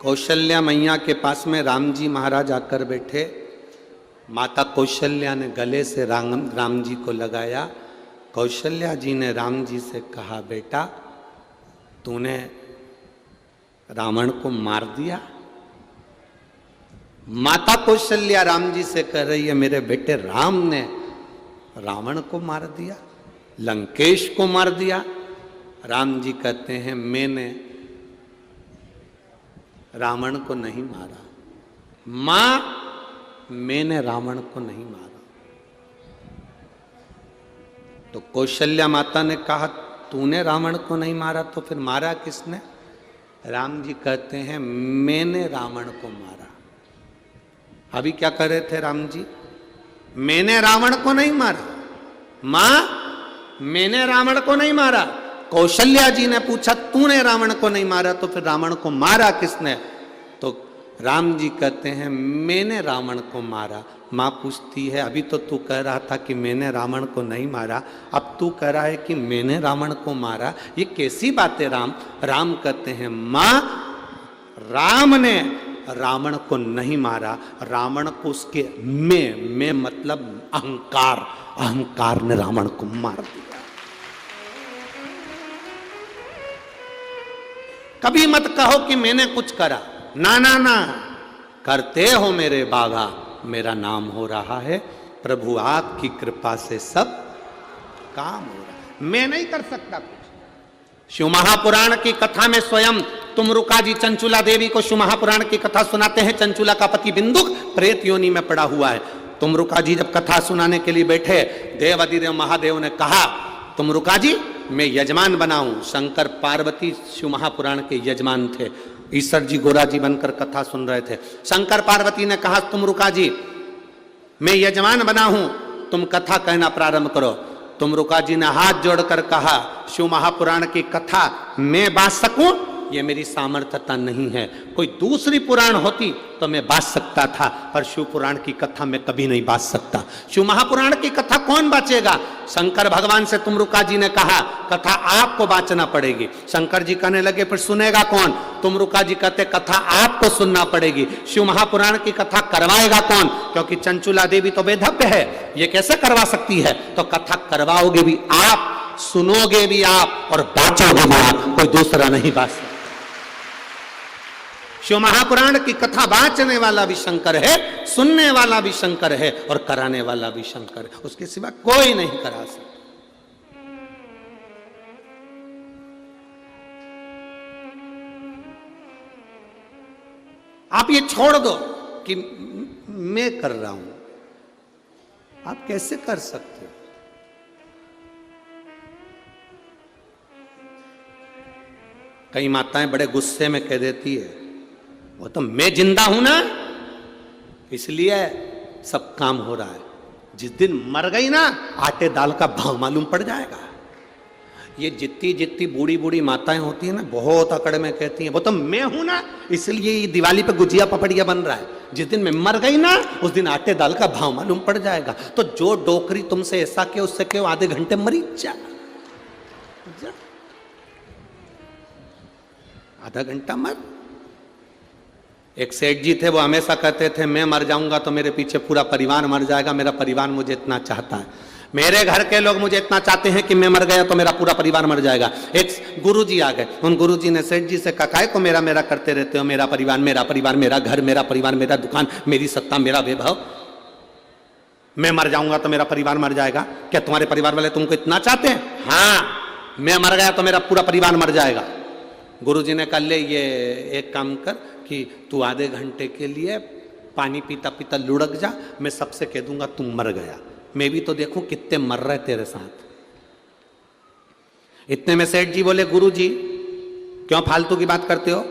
कौशल्या मैया के पास में राम जी महाराज आकर बैठे। माता कौशल्या ने गले से राम जी को लगाया। कौशल्या जी ने राम जी से कहा, बेटा तूने रावण को मार दिया। माता कौशल्या राम जी से कह रही है, मेरे बेटे राम ने रावण को मार दिया, लंकेश को मार दिया। राम जी कहते हैं, मैंने रावण को नहीं मारा। मां, मैंने रावण को नहीं मारा। तो कौशल्या माता ने कहा, तूने रावण को नहीं मारा तो फिर मारा किसने? राम जी कहते हैं, मैंने रावण को मारा। अभी क्या कर रहे थे राम जी? मैंने रावण को नहीं मारा। मां, मैंने रावण को नहीं मारा। कौशल्या जी ने पूछा, तूने रावण को नहीं मारा तो फिर रावण को मारा किसने? तो राम जी कहते हैं, मैंने रावण को मारा। मां पूछती है, अभी तो तू कह रहा था कि मैंने रावण को नहीं मारा, अब तू कह रहा है कि मैंने रावण को मारा, ये कैसी बात है राम? राम कहते हैं, मां, राम ने रावण को नहीं मारा, रावण को उसके मैं मतलब अहंकार, अहंकार ने रावण को मार दिया। कभी मत कहो कि मैंने कुछ करा, ना ना ना, करते हो मेरे बाबा, मेरा नाम हो रहा है, प्रभु आपकी कृपा से सब काम हो रहा है, मैं नहीं कर सकता कुछ। शिव महापुराण की कथा में स्वयं तुम रुका जी चंचुला देवी को शिव महापुराण की कथा सुनाते हैं। चंचुला का पति बिंदुक प्रेत योनि में पड़ा हुआ है। तुम रुका जी जब कथा सुनाने के लिए बैठे, देवाधिदेव महादेव ने कहा तुम रुका जी मैं यजमान बनाऊं। शंकर पार्वती शिव महापुराण के यजमान थे। ईश्वर जी गोरा जी बनकर कथा सुन रहे थे। शंकर पार्वती ने कहा तुम रुका जी मैं यजमान बना हूं, तुम कथा कहना प्रारंभ करो। तुम रुका जी ने हाथ जोड़कर कहा शिव महापुराण की कथा मैं बांट सकूं, ये मेरी सामर्थ्यता नहीं है। कोई दूसरी पुराण होती तो मैं बांट सकता था, पर शिव पुराण की कथा मैं कभी नहीं बांट सकता। शिव महापुराण की कथा कौन बांचेगा? शंकर भगवान से तुम रुका जी ने कहा कथा आपको बांचना पड़ेगी। शंकर जी कहने लगे फिर सुनेगा कौन? तुम रुका जी कहते कथा आपको सुनना पड़ेगी। शिव महापुराण की कथा करवाएगा कौन? क्योंकि चंचुला देवी तो बेधव्य है, ये कैसे करवा सकती है? तो कथा करवाओगे भी आप, सुनोगे भी आप और बांचोगे भी आप, कोई दूसरा नहीं बांट सकता। शिव महापुराण की कथा बांचने वाला भी शंकर है, सुनने वाला भी शंकर है और कराने वाला भी शंकर है। उसके सिवा कोई नहीं करा सकता। आप ये छोड़ दो कि मैं कर रहा हूं, आप कैसे कर सकते हो? कई माताएं बड़े गुस्से में कह देती है वो तो मैं जिंदा हूं ना इसलिए सब काम हो रहा है, जिस दिन मर गई ना आटे दाल का भाव मालूम पड़ जाएगा। ये जितनी जितनी बूढ़ी बूढ़ी माताएं होती है ना बहुत अकड़ में कहती हैं वो तो मैं हूं ना इसलिए ये दिवाली पे गुजिया पपड़िया बन रहा है, जिस दिन मैं मर गई ना उस दिन आटे दाल का भाव मालूम पड़ जाएगा। तो जो डोकरी तुमसे ऐसा के उससे के आधे घंटे मरी जा, आधा घंटा मर। एक सेठ जी थे वो हमेशा कहते थे मैं मर जाऊंगा तो मेरे पीछे पूरा परिवार मर जाएगा, मेरा परिवार मुझे इतना चाहता है, मेरे घर के लोग मुझे इतना चाहते हैं कि मैं मर गया तो मेरा पूरा परिवार मर जाएगा। एक गुरुजी आ गए, उन गुरुजी ने सेठ जी से कहा को मेरा मेरा करते रहते हो, मेरा परिवार मेरा परिवार, मेरा घर मेरा परिवार, मेरा दुकान मेरी सत्ता मेरा वैभव, मैं मर जाऊंगा तो मेरा परिवार मर जाएगा, क्या तुम्हारे परिवार वाले तुमको इतना चाहते हैं? हाँ, मैं मर गया तो मेरा पूरा परिवार मर जाएगा। गुरुजी ने कहा ले ये एक काम कर कि तू आधे घंटे के लिए पानी पीता पीता लुढ़क जा, मैं सबसे कह दूंगा तुम मर गया, मैं भी तो देखूं कितने मर रहे तेरे साथ। इतने में सेठ जी बोले गुरुजी क्यों फालतू की बात करते हो,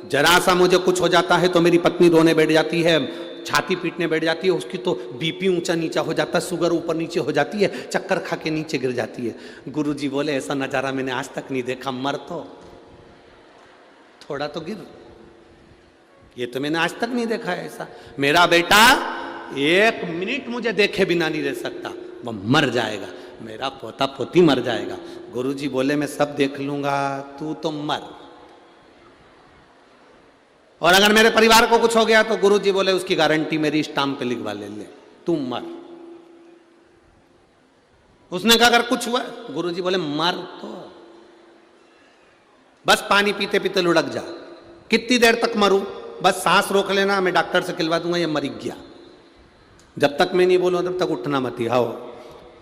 जरा सा मुझे कुछ हो जाता है तो मेरी पत्नी रोने बैठ जाती है, छाती पीटने बैठ जाती है, उसकी तो बीपी ऊंचा नीचा हो जाता है, शुगर ऊपर नीचे हो जाती है, चक्कर खा के नीचे गिर जाती है। गुरुजी बोले ऐसा नजारा मैंने आज तक नहीं देखा, मर तो थोड़ा तो गिर, ये तो मैंने आज तक नहीं देखा है ऐसा। मेरा बेटा एक मिनट मुझे देखे बिना नहीं रह सकता, वो मर जाएगा, मेरा पोता पोती मर जाएगा। गुरुजी बोले मैं सब देख लूंगा, तू तो मर, और अगर मेरे परिवार को कुछ हो गया तो गुरुजी बोले उसकी गारंटी मेरी स्टाम्प पे लिखवा ले, तू मर। उसने कहा अगर कुछ हुआ, गुरुजी बोले मर तो बस पानी पीते पीते लुढ़क जा। कितनी देर तक मरूं? बस सांस रोक लेना, मैं डॉक्टर से खिलवा दूंगा ये मर गया। जब तक मैं नहीं बोलूं तब तक उठना मत, आओ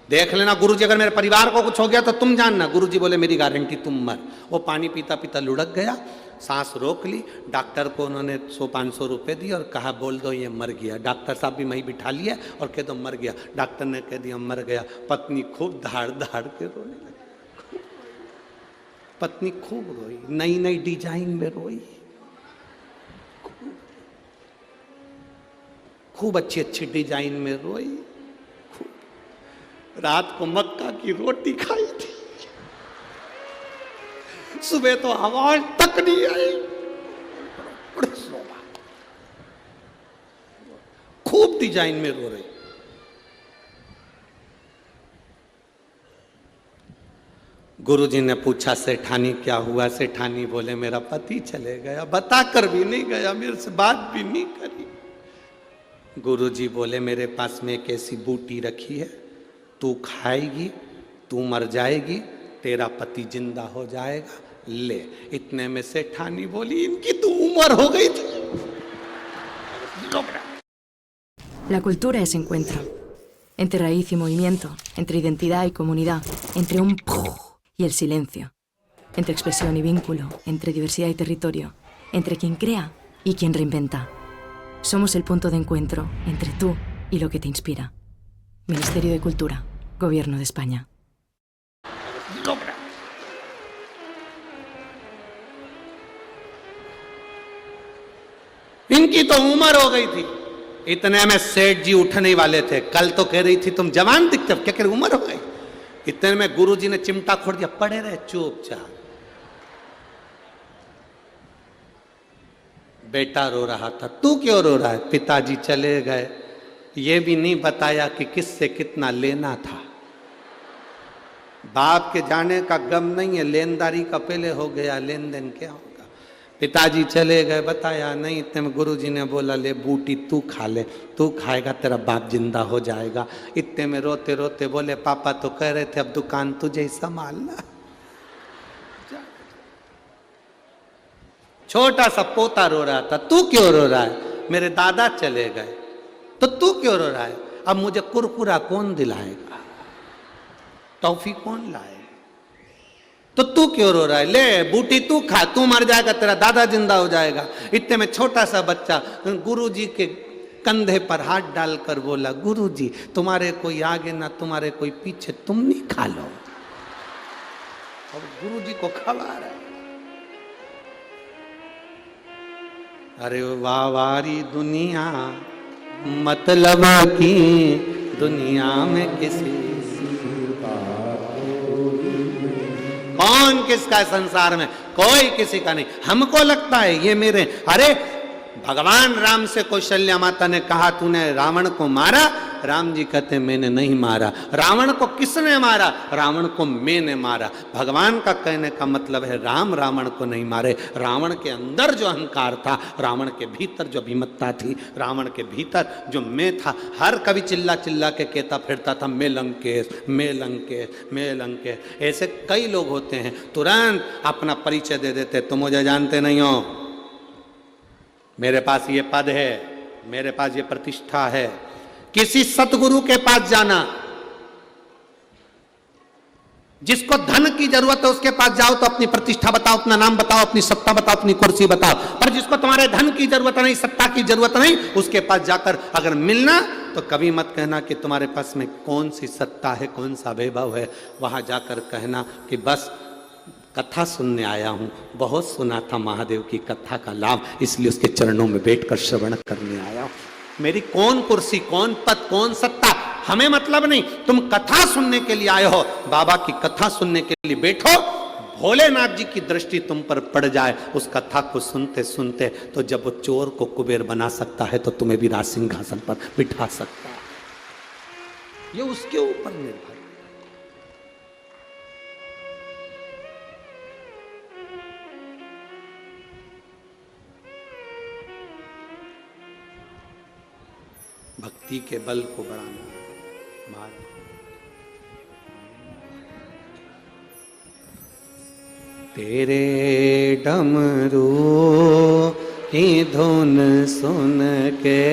देख लेना गुरुजी अगर मेरे परिवार को कुछ हो गया तो तुम जानना। गुरुजी बोले मेरी गारंटी तुम मर। वो पानी पीता पीता लुढ़क गया, सांस रोक ली, डॉक्टर को उन्होंने 100-500 रुपए दिए और कहा बोल दो ये मर गया। डॉक्टर साहब भी वहीं बिठा लिया और कह दो मर गया। डॉक्टर ने कह दिया मर गया। पत्नी खूब धाड़ धाड़ के रोने लगी, पत्नी खूब रोई, नई नई डिजाइन में रोई, खूब अच्छी अच्छी डिजाइन में रोई। रात को मक्का की रोटी खाई थी, सुबह तो आवाज तक नहीं आई, खूब डिजाइन में रो रही। गुरुजी ने पूछा सेठानी क्या हुआ? सेठानी बोले मेरा पति चले गया, बताकर भी नहीं गया, मेरे से बात भी नहीं करी। गुरुजी बोले मेरे पास में एक ऐसी बूटी रखी है, तू खाएगी, तू मर जाएगी, तेरा पति जिंदा हो जाएगा, ले। इतने में सेठानी बोली इनकी तो उम्र हो गई थी। La cultura es encuentro, entre raíz y movimiento, entre identidad y comunidad, entre un y el silencio. entre expresión y vínculo, entre diversidad y territorio, entre quien crea y quien reinventa. Somos el punto de encuentro entre tú y lo que te inspira. Ministerio de Cultura, Gobierno de España. इनकी तो उम्र हो गई थी, इतने में सेठ जी उठने वाले थे। कल तो कह रही थी तुम जवान दिखते हो, क्या कह रही उम्र हो गई। इतने में गुरुजी ने चिमटा खोल दिया, पड़े रहे चुपचाप। बेटा रो रहा था, तू क्यों रो रहा है। पिताजी चले गए, ये भी नहीं बताया कि किससे कितना लेना था। बाप के जाने का गम नहीं है, लेनदारी का पहले हो गया, लेन देन क्या होगा। पिताजी चले गए, बताया नहीं। इतने में गुरुजी ने बोला ले बूटी तू खा ले, तू खाएगा तेरा बाप जिंदा हो जाएगा। इतने में रोते रोते बोले पापा तो कह रहे थे अब दुकान तुझे ही संभालना। छोटा सा पोता रो रहा था, तू क्यों रो रहा है। मेरे दादा चले गए, तो तू क्यों रो रहा है। अब मुझे कुरकुरा कौन दिलाएगा, टॉफी कौन लाएगा, तो तू क्यों रो रहा है। ले बूटी तू खा, तू मर जाएगा तेरा दादा जिंदा हो जाएगा। इतने में छोटा सा बच्चा गुरुजी के कंधे पर हाथ डालकर बोला गुरुजी तुम्हारे कोई आगे ना तुम्हारे कोई पीछे, तुम नहीं खा लो। और गुरुजी को खवा रहा है। अरे वाह वारी दुनिया, मतलब की दुनिया में किसी कौन किसका संसार में, कोई किसी का नहीं। हमको लगता है ये मेरे, अरे भगवान राम से कौशल्या माता ने कहा तूने रावण को मारा, राम जी कहते मैंने नहीं मारा। रावण को किसने मारा, रावण को मैंने मारा। भगवान का कहने का मतलब है राम रावण को नहीं मारे। रावण के अंदर जो अहंकार था, रावण के भीतर जो अभिमत्ता थी, रावण के भीतर जो मैं था। हर कवि चिल्ला चिल्ला के कहता फिरता था मैं लंकेश, मैं लंकेश, मैं लंकेश। ऐसे कई लोग होते हैं तुरंत अपना परिचय दे देते, तुम मुझे जानते नहीं हो, मेरे पास ये पद है, मेरे पास ये प्रतिष्ठा है। किसी सतगुरु के पास जाना, जिसको धन की जरूरत है उसके पास जाओ तो अपनी प्रतिष्ठा बताओ, अपना नाम बताओ, अपनी सत्ता बताओ, अपनी कुर्सी बताओ। पर जिसको तुम्हारे धन की जरूरत नहीं, सत्ता की जरूरत नहीं, उसके पास जाकर अगर मिलना तो कभी मत कहना कि तुम्हारे पास में कौन सी सत्ता है, कौन सा वैभव है। वहां जाकर कहना कि बस कथा सुनने आया हूं, बहुत सुना था महादेव की कथा का लाभ, इसलिए उसके चरणों में बैठकर श्रवण करने आया हूं। मेरी कौन कुर्सी, कौन पद, कौन सत्ता, हमें मतलब नहीं। तुम कथा सुनने के लिए आए हो, बाबा की कथा सुनने के लिए बैठो। भोलेनाथ जी की दृष्टि तुम पर पड़ जाए उस कथा को सुनते सुनते, तो जब वो चोर को कुबेर बना सकता है तो तुम्हें भी राज सिंहासन पर बिठा सकता है। ये उसके ऊपर निर्भर। भक्ति के बल को बढ़ाना, तेरे डमरू की धुन सुन के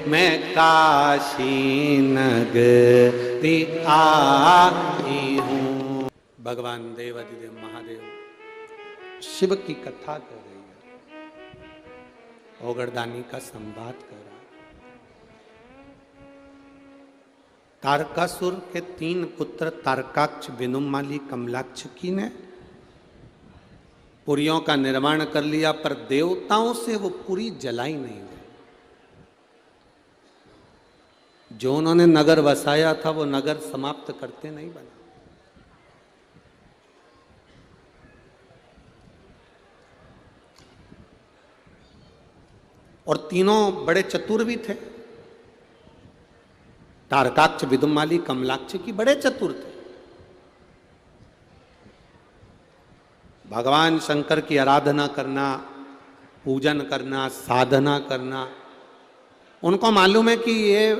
मैं काशी नगरी आई हूँ। भगवान देवाधिदेव महादेव शिव की कथा कर रही है, ओगरदानी का संवाद कर रहा है। तारकासुर के 3 पुत्र तारकाक्ष, विनुमाली, कमलाक्षकी ने पुरियों का निर्माण कर लिया, पर देवताओं से वो पुरी जलाई नहीं गई। जो उन्होंने नगर बसाया था वो नगर समाप्त करते नहीं बना। और तीनों बड़े चतुर भी थे। तारकाक्ष, विदुमाली, कमलाक्ष की बड़े चतुर थे। भगवान शंकर की आराधना करना, पूजन करना, साधना करना, उनको मालूम है कि ये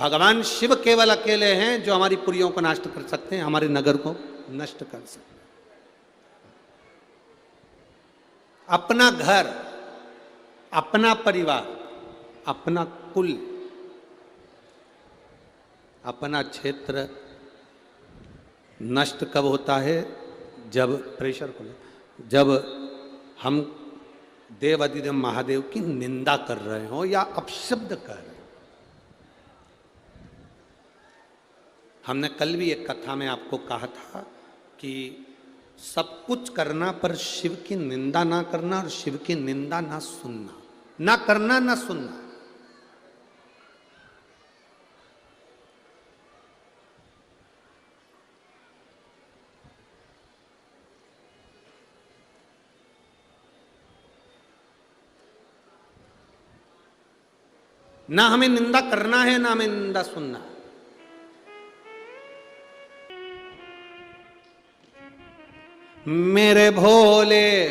भगवान शिव केवल अकेले हैं जो हमारी पुरियों को नष्ट कर सकते हैं, हमारे नगर को नष्ट कर सकते हैं। अपना घर, अपना परिवार, अपना कुल, अपना क्षेत्र नष्ट कब होता है, जब प्रेशर को जब हम देव अधिदेव महादेव की निंदा कर रहे हो या अपशब्द कर रहे हो। हमने कल भी एक कथा में आपको कहा था कि सब कुछ करना पर शिव की निंदा ना करना और शिव की निंदा ना सुनना, ना करना ना सुनना। ना हमें निंदा करना है ना हमें निंदा सुनना है। मेरे भोले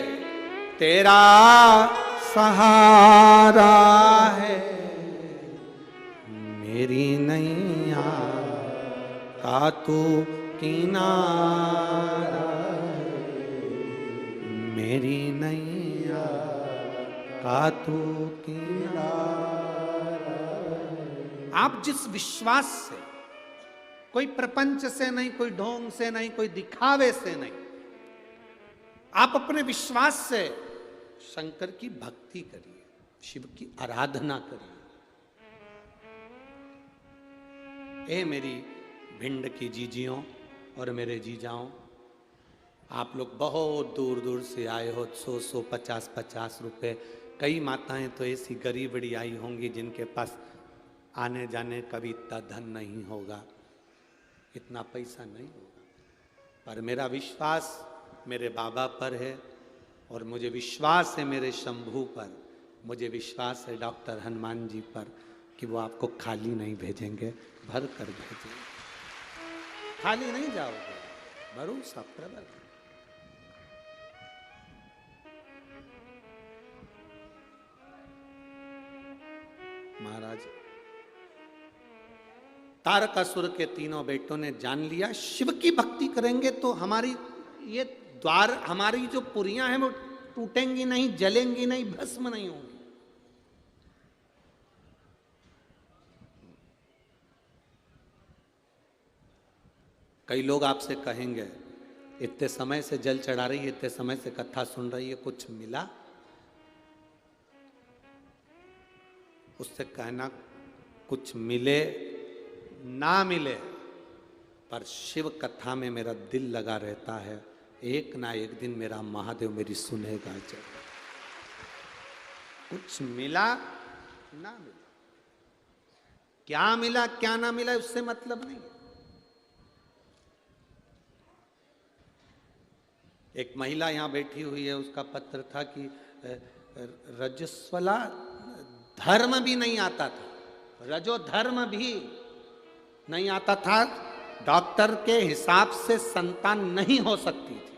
तेरा सहारा है, मेरी नैया का तू किनारा है, मेरी नैया का तू किनारा। आप जिस विश्वास से, कोई प्रपंच से नहीं, कोई ढोंग से नहीं, कोई दिखावे से नहीं, आप अपने विश्वास से शंकर की भक्ति करिए, शिव की आराधना करिए। ए मेरी भिंड की जीजियों और मेरे जीजाओं, आप लोग बहुत दूर दूर से आए हो, 100 50 रुपए। कई माताएं तो ऐसी गरीबड़ी आई होंगी जिनके पास आने जाने का भी इतना धन नहीं होगा, इतना पैसा नहीं होगा, पर मेरा विश्वास मेरे बाबा पर है और मुझे विश्वास है मेरे शंभू पर, मुझे विश्वास है डॉक्टर हनुमान जी पर कि वो आपको खाली नहीं भेजेंगे, भर कर भेजेंगे। खाली नहीं जाओगे, भरोसा प्रबल। महाराज तारकासुर के तीनों बेटों ने जान लिया शिव की भक्ति करेंगे तो हमारी ये द्वार, हमारी जो पुरियां हैं वो टूटेंगी नहीं, जलेंगी नहीं, भस्म नहीं होंगी। कई लोग आपसे कहेंगे इतने समय से जल चढ़ा रही है, इतने समय से कथा सुन रही है, कुछ मिला? उससे कहना कुछ मिले ना मिले, पर शिव कथा में मेरा दिल लगा रहता है, एक ना एक दिन मेरा महादेव मेरी सुनेगा जरूर। कुछ मिला ना मिला, क्या मिला क्या ना मिला उससे मतलब नहीं। एक महिला यहां बैठी हुई है, उसका पत्र था कि रजस्वला धर्म भी नहीं आता था, रजो धर्म भी नहीं आता था, डॉक्टर के हिसाब से संतान नहीं हो सकती थी।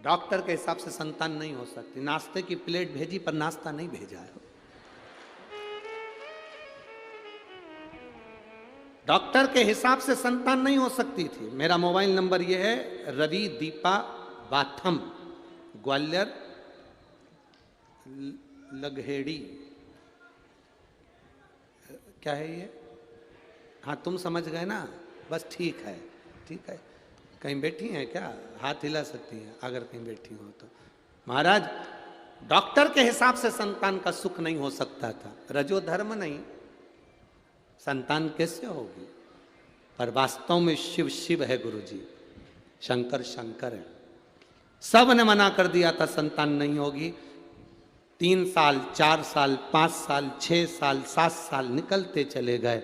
डॉक्टर के हिसाब से संतान नहीं हो सकती। नाश्ते की प्लेट भेजी पर नाश्ता नहीं भेजा है। डॉक्टर के हिसाब से संतान नहीं हो सकती थी। मेरा मोबाइल नंबर यह है, रवि दीपा बाथम, ग्वालियर लगहेड़ी, क्या है ये? हाँ तुम समझ गए ना, बस ठीक है, ठीक है। कहीं बैठी हैं क्या? हाथ हिला सकती हैं अगर कहीं बैठी हो तो। महाराज डॉक्टर के हिसाब से संतान का सुख नहीं हो सकता था, रजो धर्म नहीं, संतान कैसे होगी? पर वास्तव में शिव शिव है गुरुजी, शंकर शंकर है। सब ने मना कर दिया था संतान नहीं होगी। 3 साल 4 साल 5 साल 6 साल 7 साल निकलते चले गए,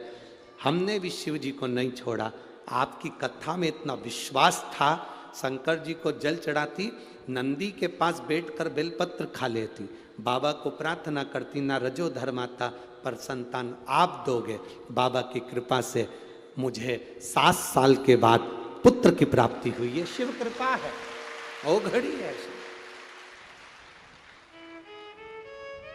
हमने भी शिव जी को नहीं छोड़ा। आपकी कथा में इतना विश्वास था, शंकर जी को जल चढ़ाती, नंदी के पास बैठकर बेलपत्र खा लेती, बाबा को प्रार्थना करती, ना रजो धर्म आता पर संतान आप दोगे। बाबा की कृपा से मुझे 7 साल के बाद पुत्र की प्राप्ति हुई। ये शिव कृपा है, वो घड़ी है।